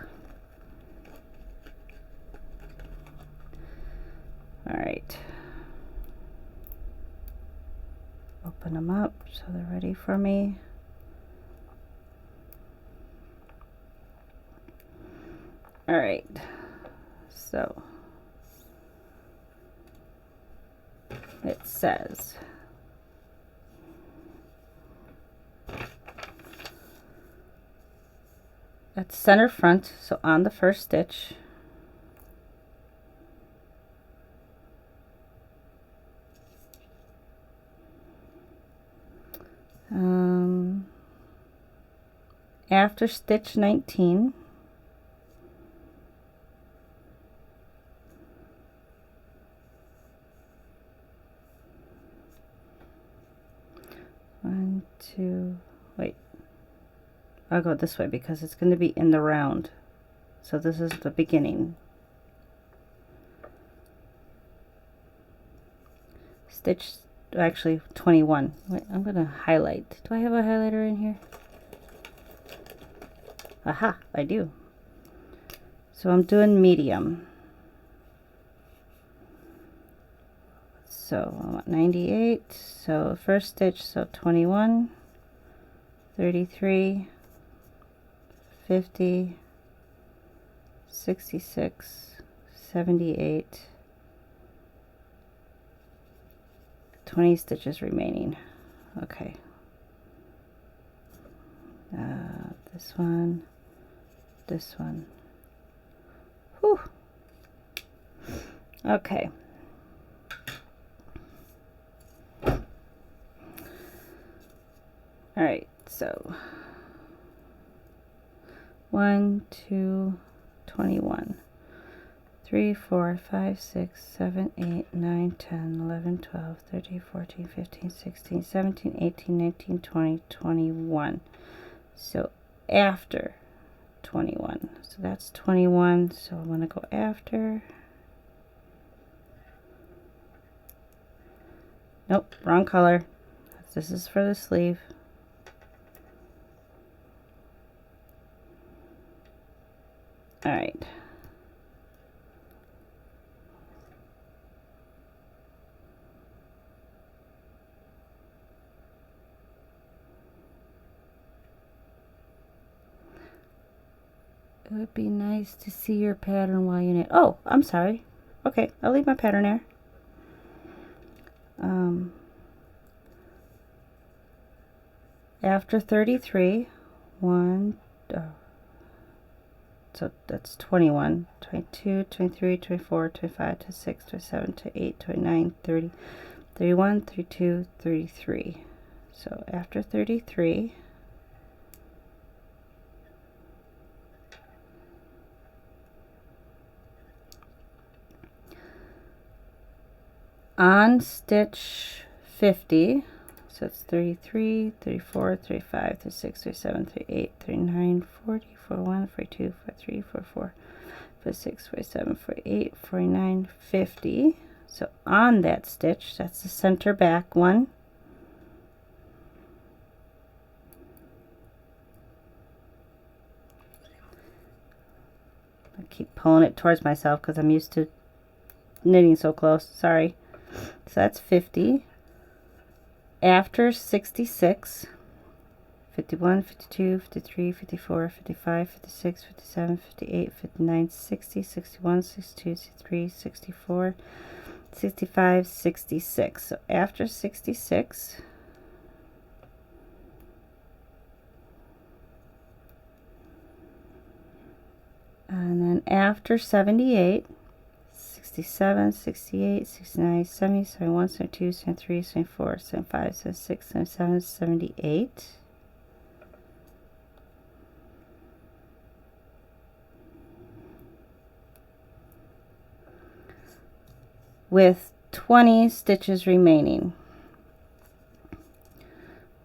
All right. Open them up so they're ready for me. All right, so it says at the center front, so on the first stitch, after stitch 19, one, two, wait, I'll go this way because it's going to be in the round. So this is the beginning. Stitch, actually 21. Wait, I'm going to highlight. Do I have a highlighter in here? Aha, I do. So I'm doing medium. So I want 98. So first stitch, so 21, 33, 50, 66, 78, 20 stitches remaining. Okay. This one, this one. Whew. Okay. All right, so 1, 2, 21, 3, 4, 5, 6, 7, 8, 9, 10, 11, 12, 13, 14, 15, 16, 17, 18, 19, 20, 21. So after 21. So that's 21. So I'm going to go after. Nope, wrong color. This is for the sleeve. All right. It would be nice to see your pattern while you knit. Oh, I'm sorry. Okay, I'll leave my pattern there. After 33, so that's 21, 22, 23, 24, 25, 26, 27, 28, 29, 30, 31, 32, 33. So after 33, on stitch 50, so it's 33, 34, 35, 36, 37, 38, 39, 40, 41, 42, 43, 44, 46, 47, 48, 49, 50. So on that stitch, that's the center back one. I keep pulling it towards myself because I'm used to knitting so close. Sorry. So that's 50. After 66, 51, 52, 53, 54, 55, 56, 57, 58, 59, 60, 61, 62, 63, 64, 65, 66. So after 66, and then after 78, 67, 68, 69, 70, 71, 72, 73, 74, 75, 76, 77, 78. With 20 stitches remaining.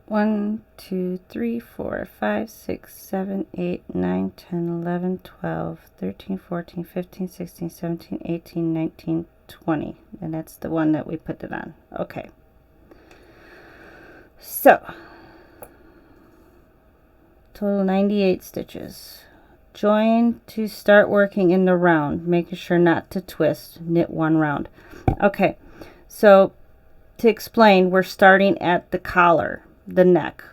1, 2, 3, 4, 5, 6, 7, 8, 9, 10, 11, 12, 13, 14, 15, 16, 17, 18, 19, 20. And that's the one that we put it on. Okay. So, total 98 stitches. Join to start working in the round, making sure not to twist, knit one round. Okay, so to explain, we're starting at the collar, the neck,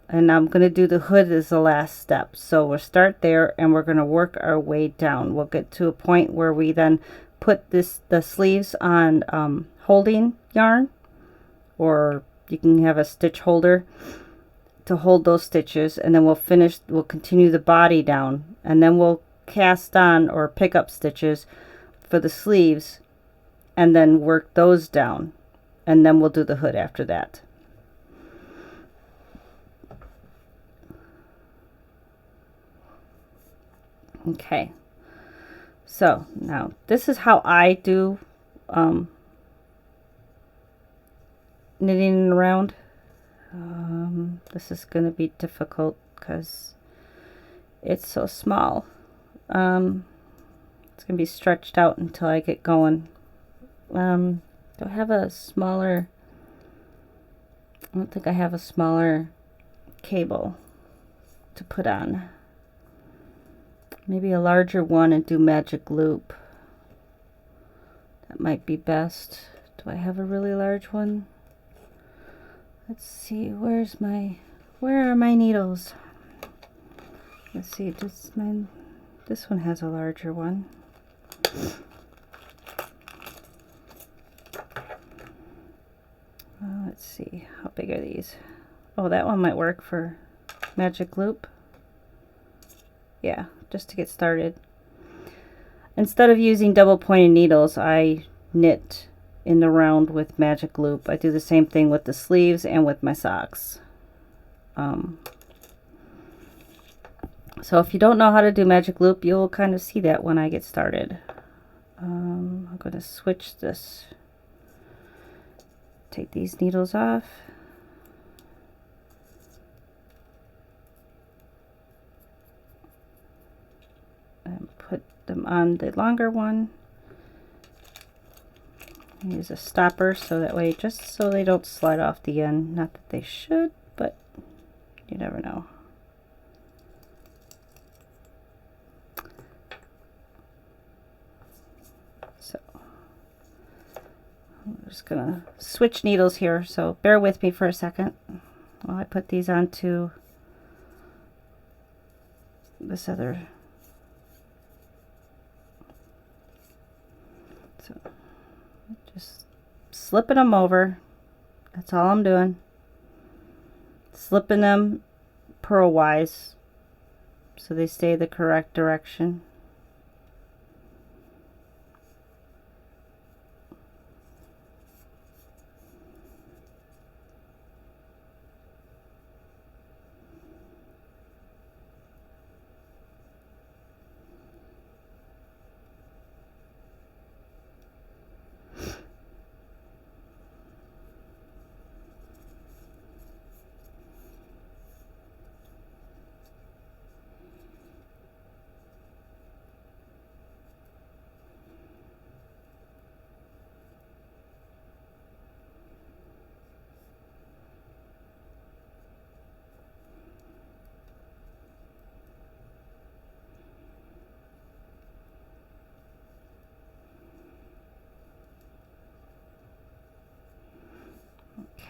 and I'm going to do the hood as the last step. So we'll start there and we're going to work our way down. We'll get to a point where we then put the sleeves on holding yarn, or you can have a stitch holder to hold those stitches, and then we'll continue the body down, and then we'll cast on or pick up stitches for the sleeves and then work those down, and then we'll do the hood after that. Okay, so now this is how I do knitting around. This is going to be difficult because it's so small. It's going to be stretched out until I get going. Do I have a smaller? I don't think I have a smaller cable to put on. Maybe a larger one and do magic loop. That might be best. Do I have a really large one? Let's see, where are my needles? Let's see, this one has a larger one. Let's see, how big are these? Oh, that one might work for magic loop. Yeah, just to get started. Instead of using double pointed needles, I knit in the round with magic loop. I do the same thing with the sleeves and with my socks. So if you don't know how to do magic loop, you'll kind of see that when I get started. I'm going to switch this. Take these needles off. And put them on the longer one. Use a stopper so that way, just so they don't slide off the end. Not that they should, but you never know. just gonna switch needles here, so bear with me for a second while I put these onto this other. So just slipping them over. That's all I'm doing. Slipping them purlwise so they stay the correct direction.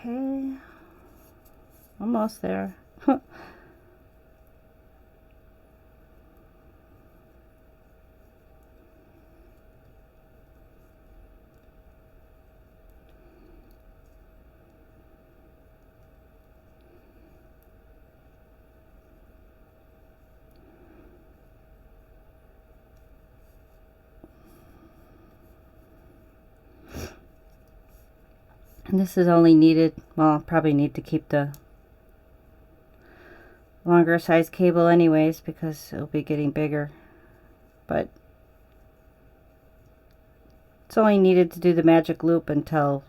Okay, almost there. And this is only needed, well, I'll probably need to keep the longer size cable anyways because it'll be getting bigger, but it's only needed to do the magic loop until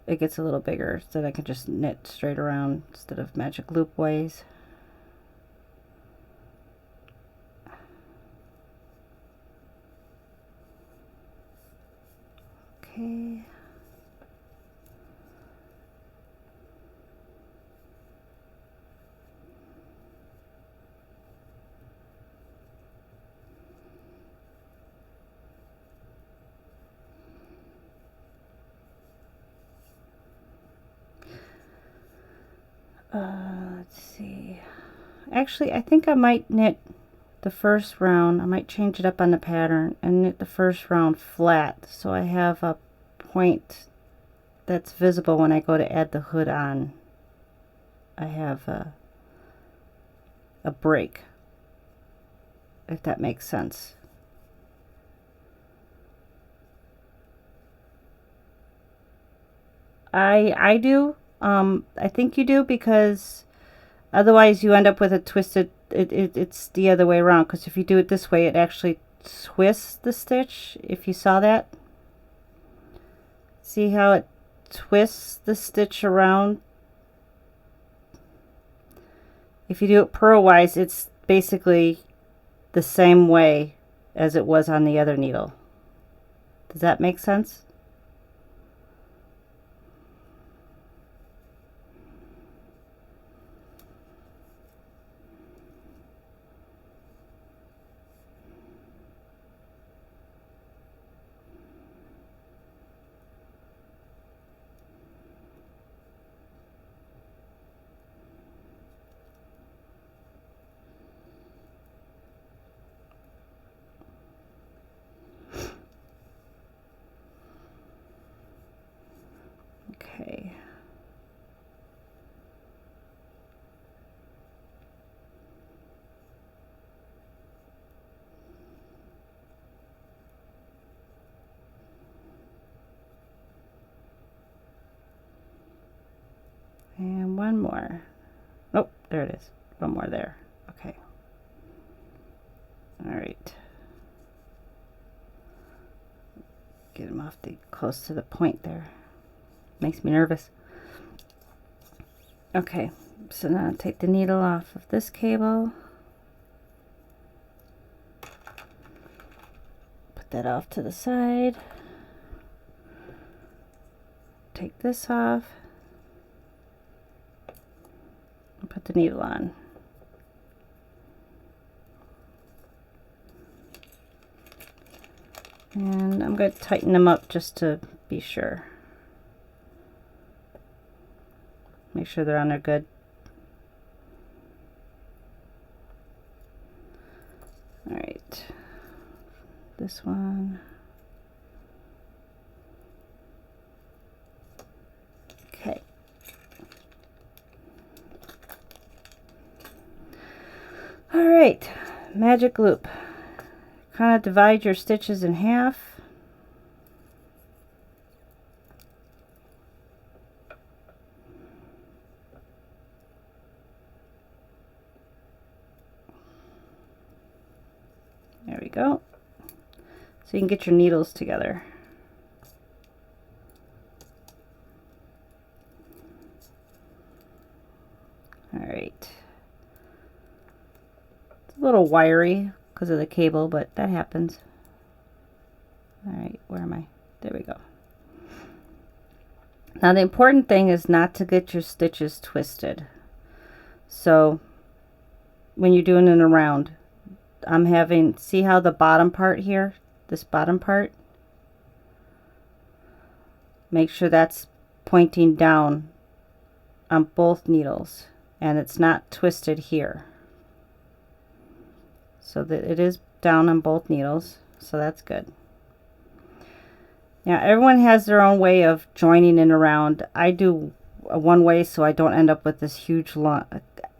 it gets a little bigger, so that I can just knit straight around instead of magic loop ways. Okay. Let's see. Actually, I think I might knit the first round. I might change it up on the pattern and knit the first round flat, so I have a point that's visible when I go to add the hood on. I have a break, if that makes sense. I do. I think you do, because otherwise you end up with a twisted, it's the other way around, because if you do it this way it actually twists the stitch. If you saw that, see how it twists the stitch around? If you do it purlwise, it's basically the same way as it was on the other needle. Does that make sense? Okay. And one more. Oh, there it is. One more there. Okay. All right. Get them off close to the point there. Makes me nervous. Okay, so now take the needle off of this cable. Put that off to the side. Take this off. And put the needle on. And I'm going to tighten them up just to be sure. Make sure they're on there good. All right, this one. Okay. All right, magic loop. Kind of divide your stitches in half. There we go. So you can get your needles together. All right. It's a little wiry because of the cable, but that happens. All right, where am I? There we go. Now the important thing is not to get your stitches twisted. So when you're doing it around, I'm having, see how the bottom part here, this bottom part, make sure that's pointing down on both needles and it's not twisted here. So that it is down on both needles, so that's good. Now everyone has their own way of joining in around. I do one way so I don't end up with this huge long,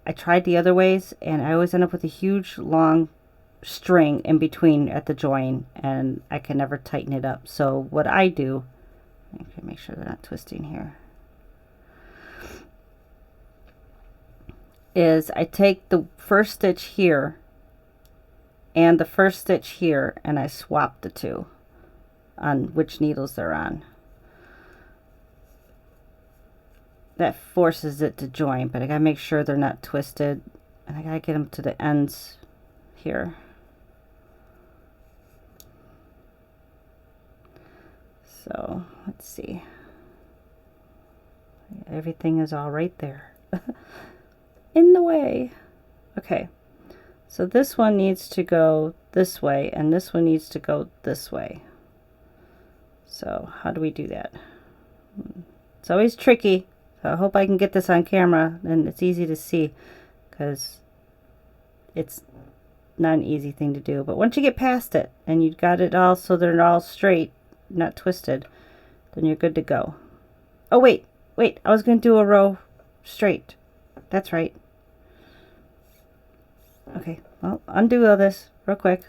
I tried the other ways and I always end up with a huge long string in between at the join and I can never tighten it up. So what I do, okay, make sure they're not twisting here, is I take the first stitch here and the first stitch here and I swap the two on which needles they're on. That forces it to join, but I gotta make sure they're not twisted and I gotta get them to the ends here. So let's see, everything is all right there in the way. Okay, so this one needs to go this way and this one needs to go this way. So how do we do that? It's always tricky. So I hope I can get this on camera and it's easy to see, because it's not an easy thing to do. But once you get past it and you got it all so they're all straight, not twisted, then you're good to go. Oh wait, I was going to do a row straight. That's right. Okay, well, undo all this real quick.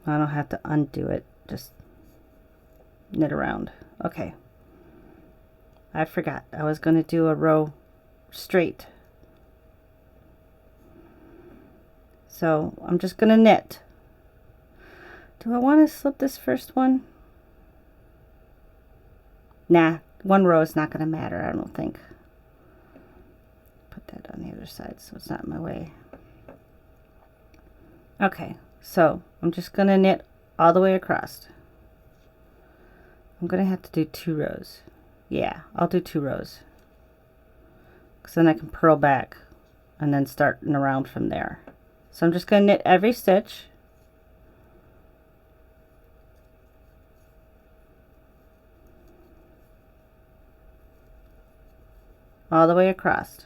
I don't have to undo it, just knit around. Okay, I forgot I was going to do a row straight. So I'm just going to knit. Do I want to slip this first one? Nah, one row is not going to matter, I don't think. Put that on the other side so it's not in my way. Okay, so I'm just going to knit all the way across. I'm going to have to do 2 rows. Yeah, I'll do 2 rows. Because then I can purl back and then start around from there. So I'm just going to knit every stitch. All the way across.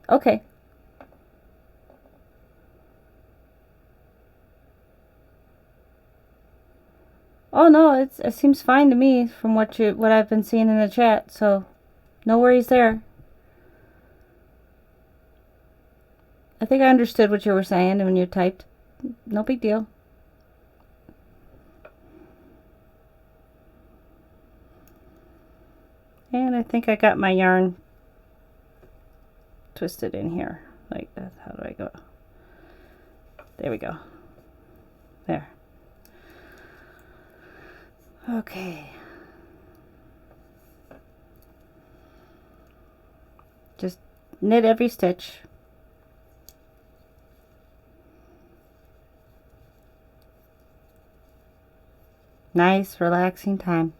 Okay. Oh no, it seems fine to me from what I've been seeing in the chat, so no worries there. I think I understood what you were saying when you typed. No big deal. And I think I got my yarn twisted in here like that. How do I go? There we go. There. Okay. Just knit every stitch. Nice, relaxing time.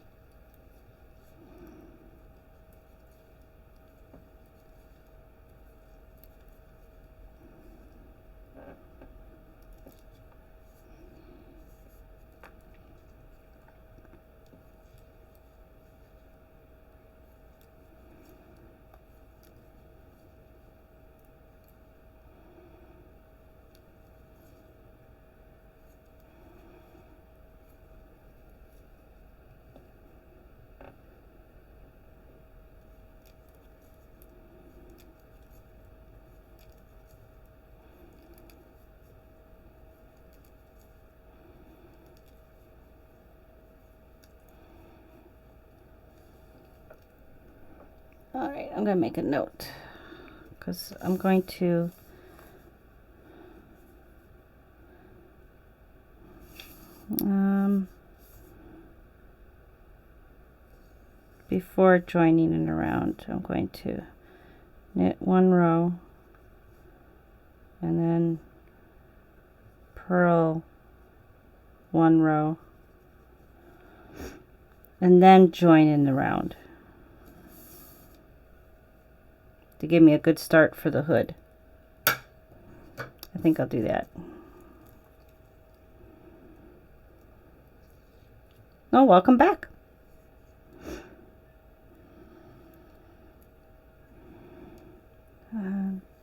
All right, I'm going to make a note because I'm going to before joining it around, I'm going to knit 1 row and then purl 1 row and then join in the round to give me a good start for the hood. I think I'll do that. Oh, welcome back.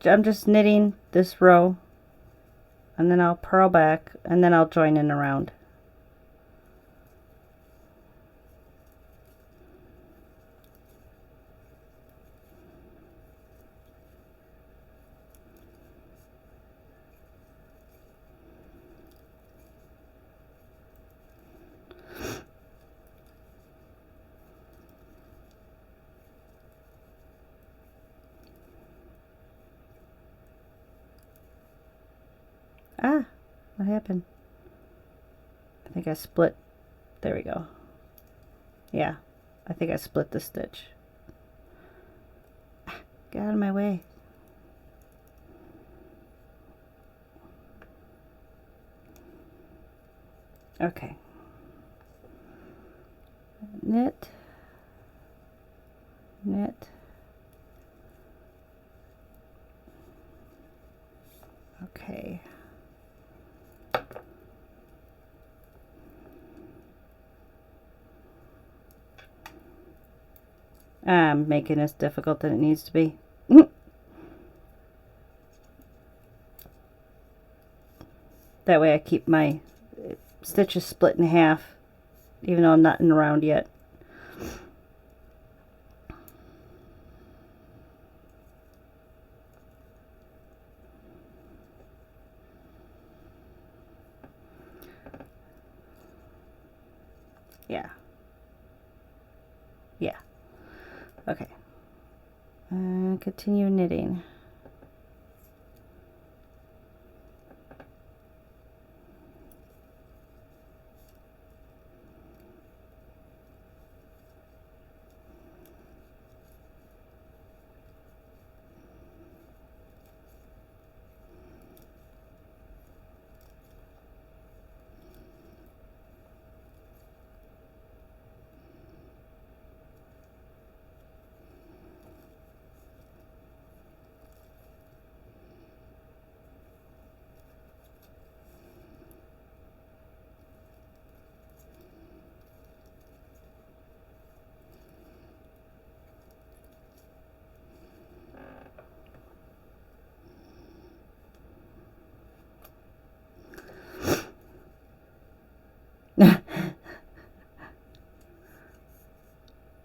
I'm just knitting this row and then I'll purl back and then I'll join in around. Ah, what happened? I think I split. There we go. Yeah, I think I split the stitch. Get out of my way. Okay. Knit, knit. Okay. I'm making this difficult than it needs to be. That way I keep my stitches split in half, even though I'm not in the round yet. Yeah. Yeah. Okay. And continue knitting.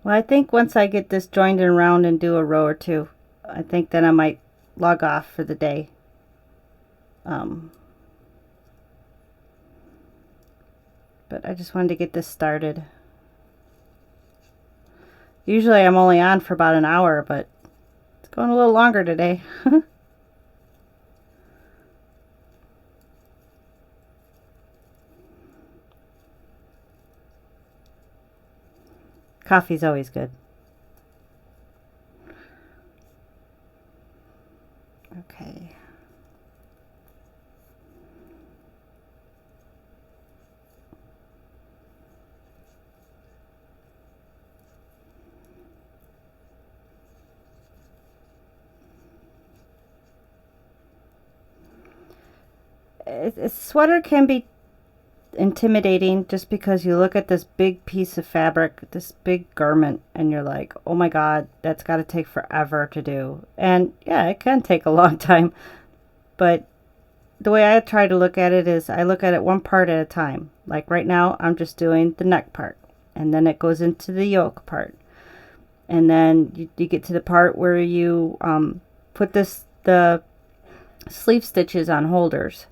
Well, I think once I get this joined around and do a row or two, I think then I might log off for the day. But I just wanted to get this started. Usually I'm only on for about an hour, but it's going a little longer today. Coffee's always good. Okay. A sweater can be intimidating just because you look at this big piece of fabric, this big garment, and you're like, oh my god, that's got to take forever to do. And yeah, it can take a long time, but the way I try to look at it is I look at it one part at a time. Like right now I'm just doing the neck part, and then it goes into the yoke part, and then you get to the part where you put the sleeve stitches on holders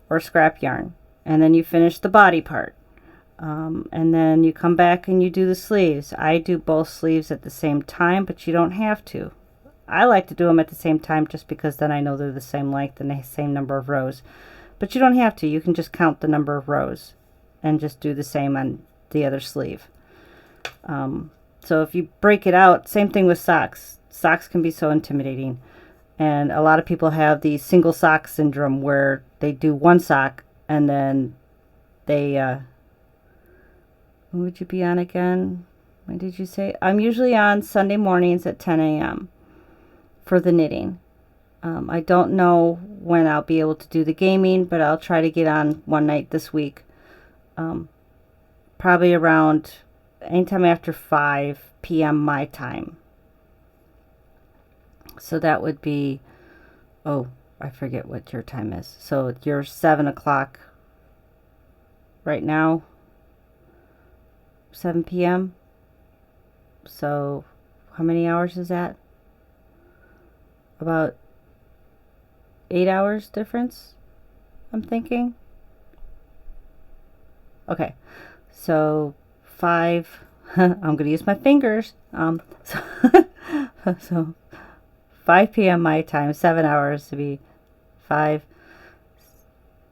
or scrap yarn, and then you finish the body part, And then you come back and you do the sleeves. I do both sleeves at the same time, but you don't have to. I like to do them at the same time just because then I know they're the same length and the same number of rows. But you don't have to. You can just count the number of rows and just do the same on the other sleeve. So if you break it out, same thing with socks. Socks can be so intimidating. And a lot of people have the single sock syndrome where they do one sock and then they, when would you be on again? When did you say? I'm usually on Sunday mornings at 10 a.m. for the knitting. I don't know when I'll be able to do the gaming, but I'll try to get on one night this week. Probably around anytime after 5 p.m. my time. So that would be, oh, I forget what your time is. So you're 7 o'clock right now, 7 p.m. So how many hours is that? About 8 hours difference, I'm thinking. Okay, so 5, I'm going to use my fingers. So 5 p.m. my time, 7 hours to be 5,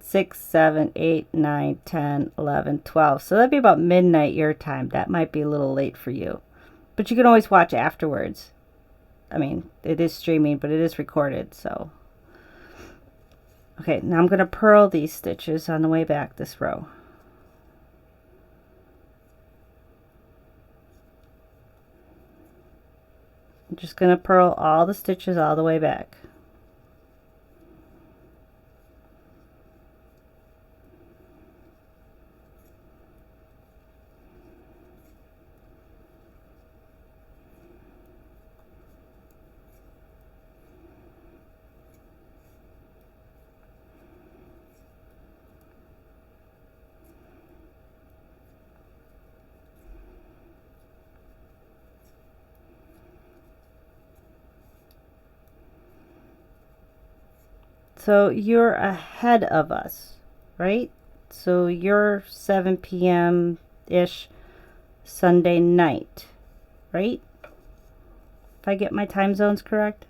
6, 7, 8, 9, 10, 11, 12. So that'd be about midnight your time. That might be a little late for you. But you can always watch afterwards. I mean, it is streaming, but it is recorded, so. Okay, now I'm going to purl these stitches on the way back this row. I'm just going to purl all the stitches all the way back. So you're ahead of us, right? So you're 7 p.m.-ish Sunday night, right? If I get my time zones correct.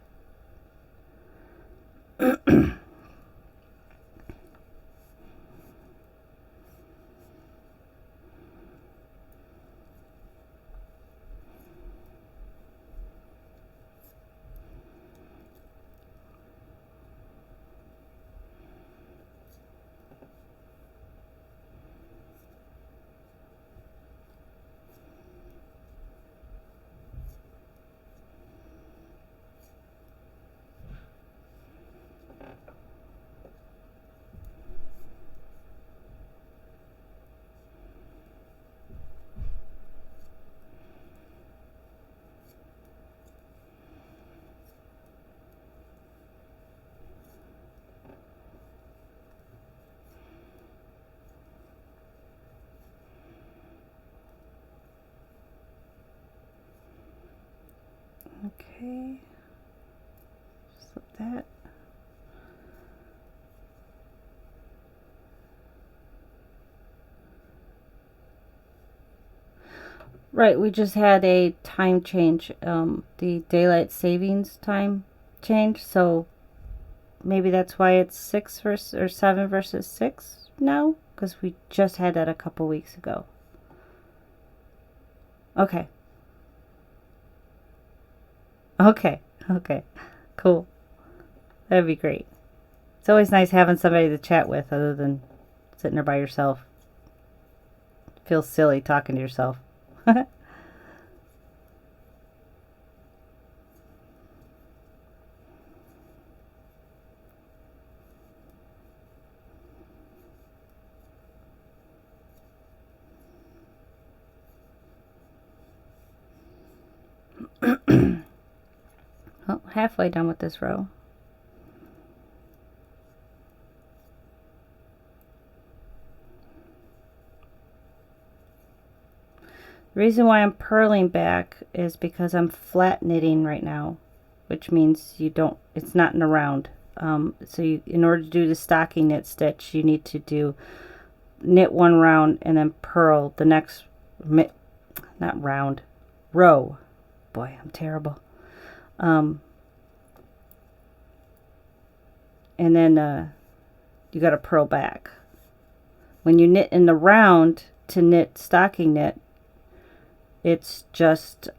Okay, slip that. Right, we just had a time change, the daylight savings time change, so maybe that's why it's 6 versus or 7 versus 6 now, because we just had that a couple weeks ago. Okay. Okay, cool. That'd be great. It's always nice having somebody to chat with other than sitting there by yourself. Feels silly talking to yourself. Well, halfway done with this row. The reason why I'm purling back is because I'm flat knitting right now, which means it's not in a round. So in order to do the stocking knit stitch, you need to do knit one round and then purl the next, not round, row. Boy, I'm terrible. And then you got to purl back. When you knit in the round to knit stocking knit, it's just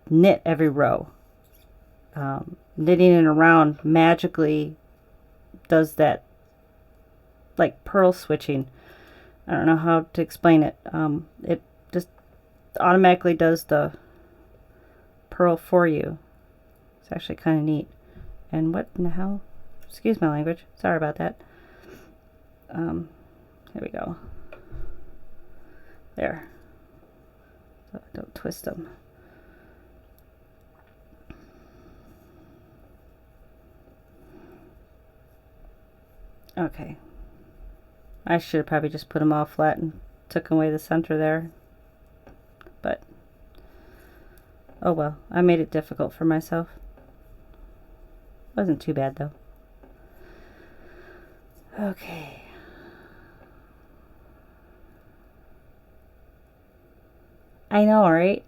knit every row. Knitting in a round magically does that, like purl switching. I don't know how to explain it. It just automatically does the purl for you. It's actually kind of neat. And what in the hell? Excuse my language. Sorry about that. Here we go. There. So don't twist them. Okay. I should have probably just put them all flat and took away the center there. But, oh well. I made it difficult for myself. Wasn't too bad though. Okay. I know, right?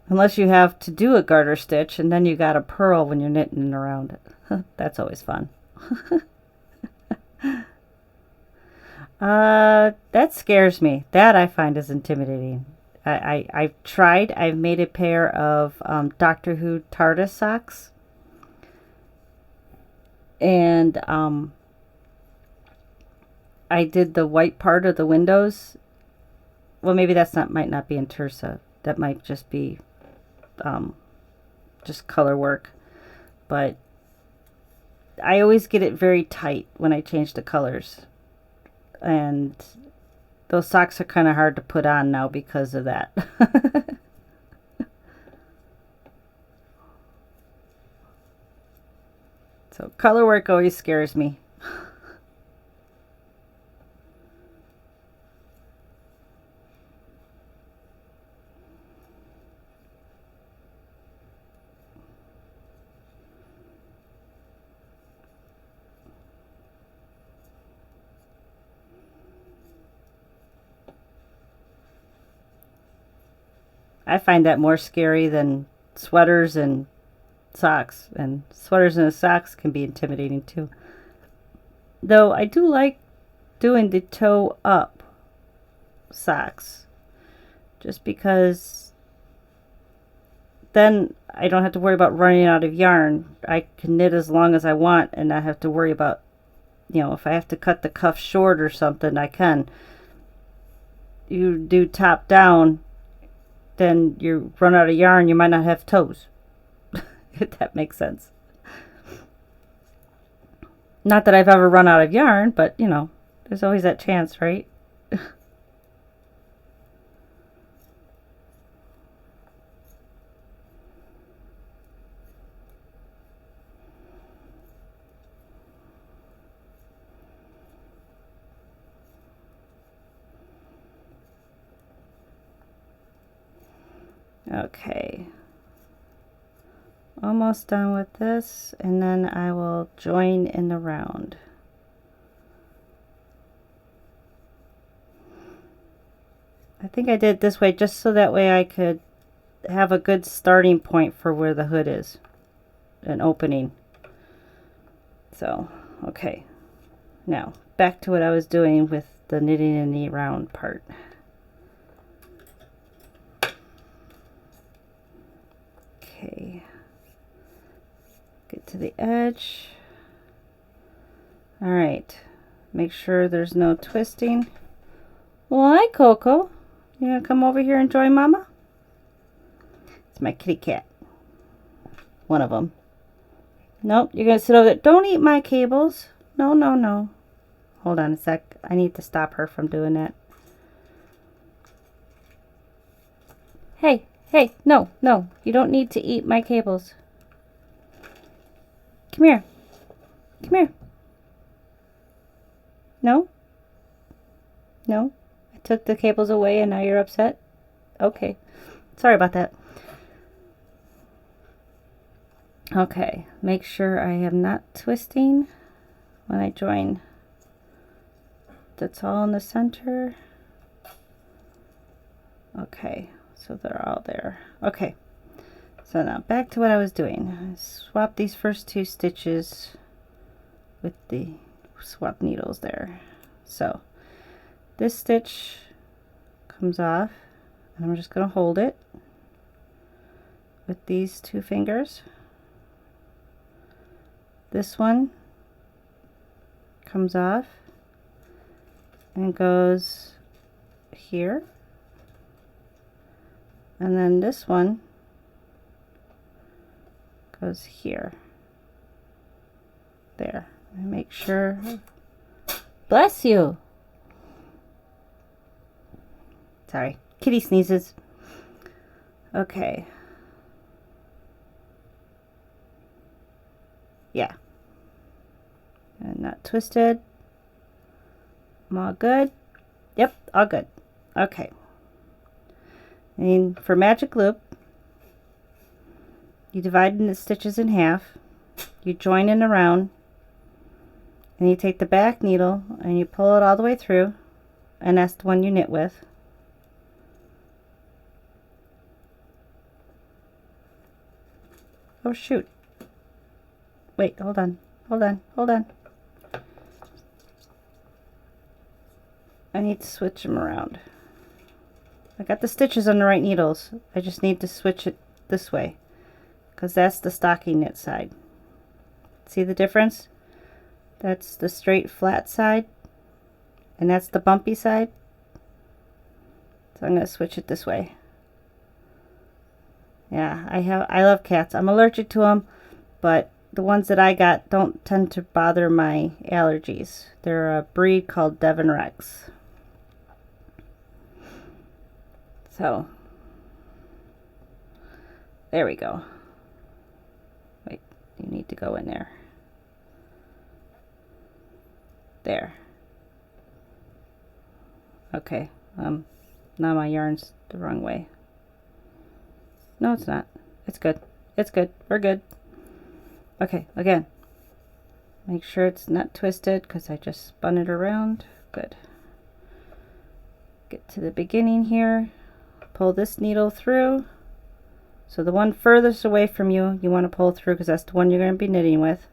Unless you have to do a garter stitch and then you got a purl when you're knitting around it. That's always fun. That scares me. That I find is intimidating. I've tried. I've made a pair of Doctor Who TARDIS socks. And I did the white part of the windows. Well, maybe that's not, might not be in tersa. That might just be just color work. But I always get it very tight when I change the colors. And those socks are kind of hard to put on now because of that. So color work always scares me. I find that more scary than sweaters and socks. And sweaters and socks can be intimidating too. Though I do like doing the toe up socks. Just because then I don't have to worry about running out of yarn. I can knit as long as I want and not have to worry about, you know, if I have to cut the cuff short or something, I can. You do top down, then you run out of yarn, you might not have toes. If that makes sense. Not that I've ever run out of yarn, but you know, there's always that chance, right? Okay. Almost done with this, and then I will join in the round. I think I did it this way just so that way I could have a good starting point for where the hood is, an opening. So, okay. Now, back to what I was doing with the knitting in the round part. Okay. Get to the edge. All right. Make sure there's no twisting. Well, hi, Coco. You gonna come over here and join Mama? It's my kitty cat. One of them. Nope, you're gonna sit over there. Don't eat my cables. No, no, no. Hold on a sec. I need to stop her from doing that. Hey, hey, no, no. You don't need to eat my cables. Come here. Come here. No? No? I took the cables away and now you're upset? Okay. Sorry about that. Okay. Make sure I am not twisting when I join that's all in the center. Okay, so they're all there. Okay, so now back to what I was doing. I swap these first 2 stitches with the swap needles there. So this stitch comes off, and I'm just going to hold it with these 2 fingers. This one comes off and goes here, and then this one goes here. There. And make sure. Bless you. Sorry, kitty sneezes. Okay. Yeah. And not twisted. I'm all good. Yep, all good. Okay. And for magic loop, you divide the stitches in half, you join in around, and you take the back needle and you pull it all the way through, and that's the one you knit with. Oh shoot. Wait, hold on. Hold on. Hold on. I need to switch them around. I got the stitches on the right needles. I just need to switch it this way, because that's the stocking knit side. See the difference? That's the straight flat side, and that's the bumpy side. So I'm going to switch it this way. Yeah, I love cats. I'm allergic to them, but the ones that I got don't tend to bother my allergies. They're a breed called Devon Rex. So, there we go. Wait, you need to go in there. There. Okay, now my yarn's the wrong way. No, it's not. It's good. It's good. We're good. Okay, again. Make sure it's not twisted because I just spun it around. Good. Get to the beginning here. Pull this needle through. So the one furthest away from you, you want to pull through because that's the one you're going to be knitting with.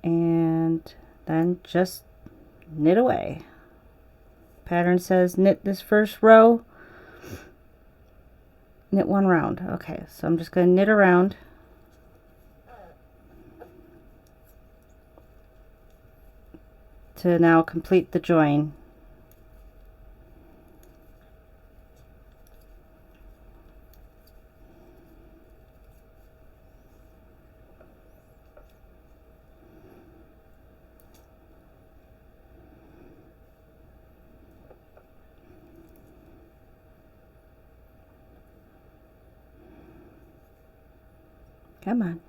And then just knit away. Pattern says knit this first row. Knit 1 round. Okay, so I'm just going to knit around. To now complete the join. Come on.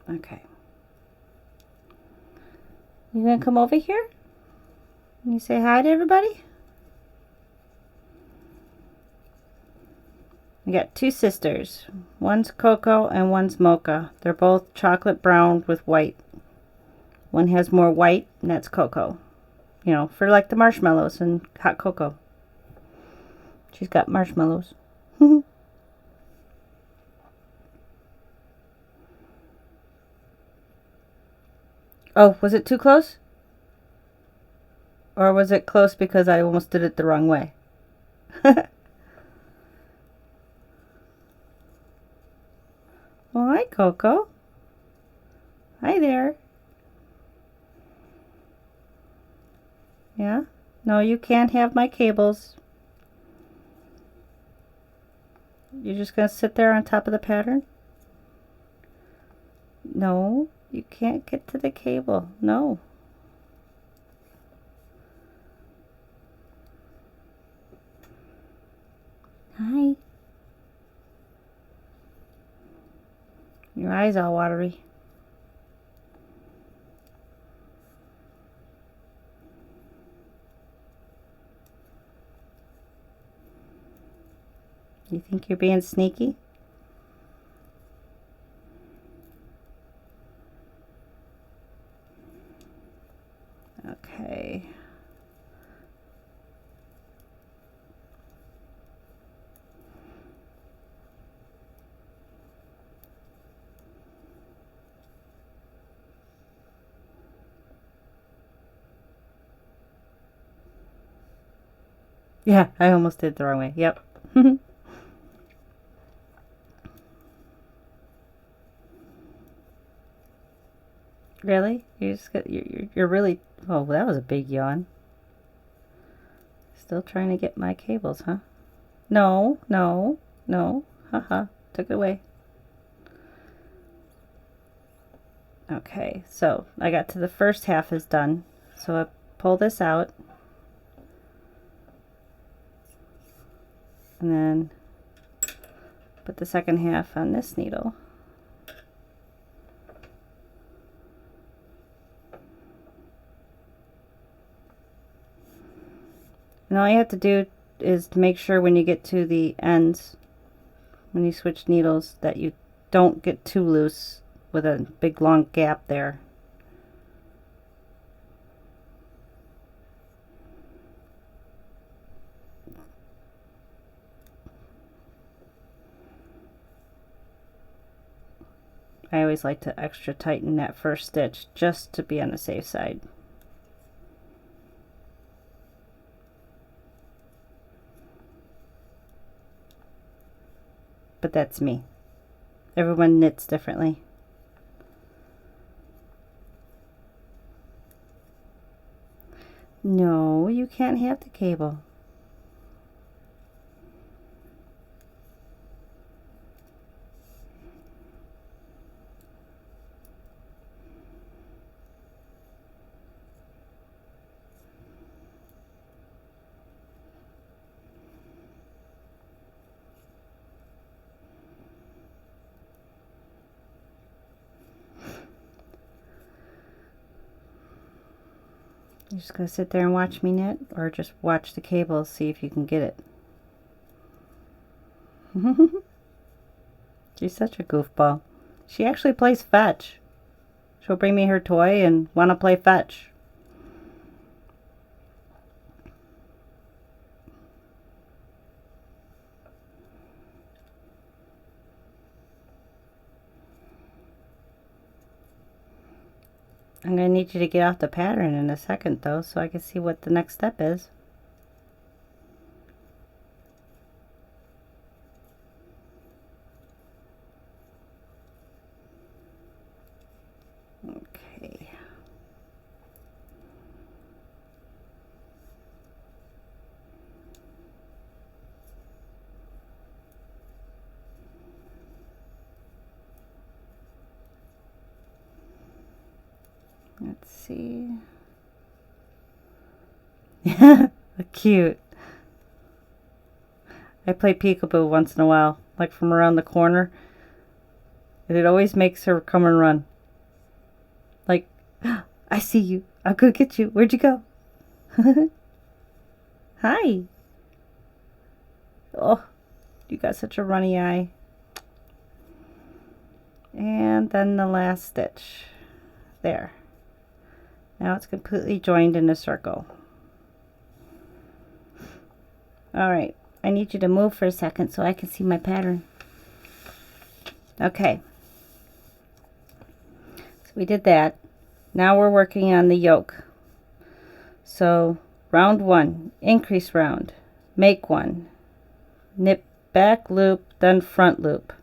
Okay. You gonna come over here? Can you say hi to everybody? We got 2 sisters. One's Cocoa and one's Mocha. They're both chocolate brown with white. One has more white, and that's Cocoa. You know, for like the marshmallows and hot cocoa. She's got marshmallows. Oh, was it too close? Or was it close because I almost did it the wrong way? Well, hi, Coco. Hi there. Yeah? No, you can't have my cables. You're just going to sit there on top of the pattern? No, you can't get to the cable. No. Hi. Your eyes all watery. You think you're being sneaky? Yeah, I almost did it the wrong way. Yep. Really? You just got you're really. Oh, that was a big yawn. Still trying to get my cables, huh? No, no, no. Haha. Took it away. Okay, so I got to the first half is done. So I pull this out. And then put the second half on this needle. And all you have to do is to make sure when you get to the ends, when you switch needles, that you don't get too loose with a big long gap there. I always like to extra tighten that first stitch just to be on the safe side. But that's me. Everyone knits differently. No, you can't have the cable. You're just going to sit there and watch me knit, or just watch the cable, see if you can get it. She's such a goofball. She actually plays fetch. She'll bring me her toy and want to play fetch. I'm going to need you to get off the pattern in a second though, so I can see what the next step is. Okay. Let's see. Cute. I play peekaboo once in a while, like from around the corner. And it always makes her come and run. Like, I see you. I'll go get you. Where'd you go? Hi. Oh, you got such a runny eye. And then the last stitch. There. Now it's completely joined in a circle. Alright, I need you to move for a second so I can see my pattern. Okay. So we did that. Now we're working on the yoke. So round 1, increase round, make 1, knit back loop, then front loop,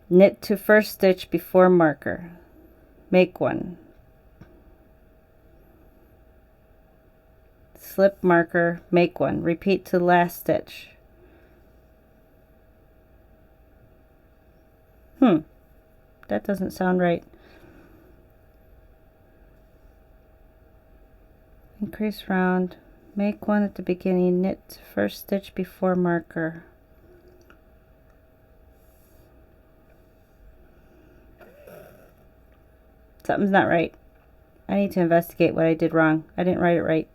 knit to first stitch before marker, make 1, slip marker, make 1, repeat to last stitch. That doesn't sound right. Increase round, make 1 at the beginning, knit to first stitch before marker. Something's not right. I need to investigate what I did wrong. I didn't write it right.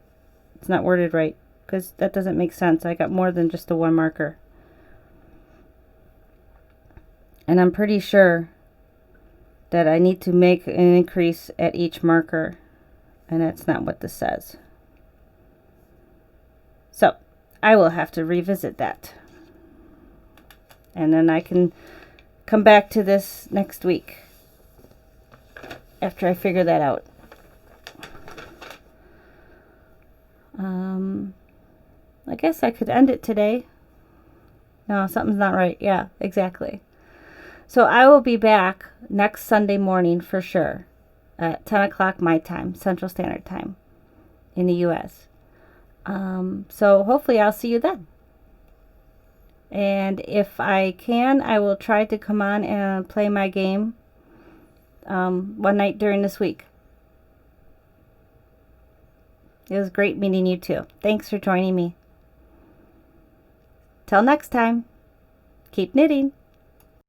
It's not worded right, because that doesn't make sense. I got more than just the one marker. And I'm pretty sure that I need to make an increase at each marker, and that's not what this says. So I will have to revisit that, and then I can come back to this next week after I figure that out. I guess I could end it today. No, something's not right. Yeah, exactly. So I will be back next Sunday morning for sure at 10 o'clock my time, Central Standard Time in the U.S. So hopefully I'll see you then. And if I can, I will try to come on and play my game one night during this week. It was great meeting you too. Thanks for joining me. Till next time, keep knitting.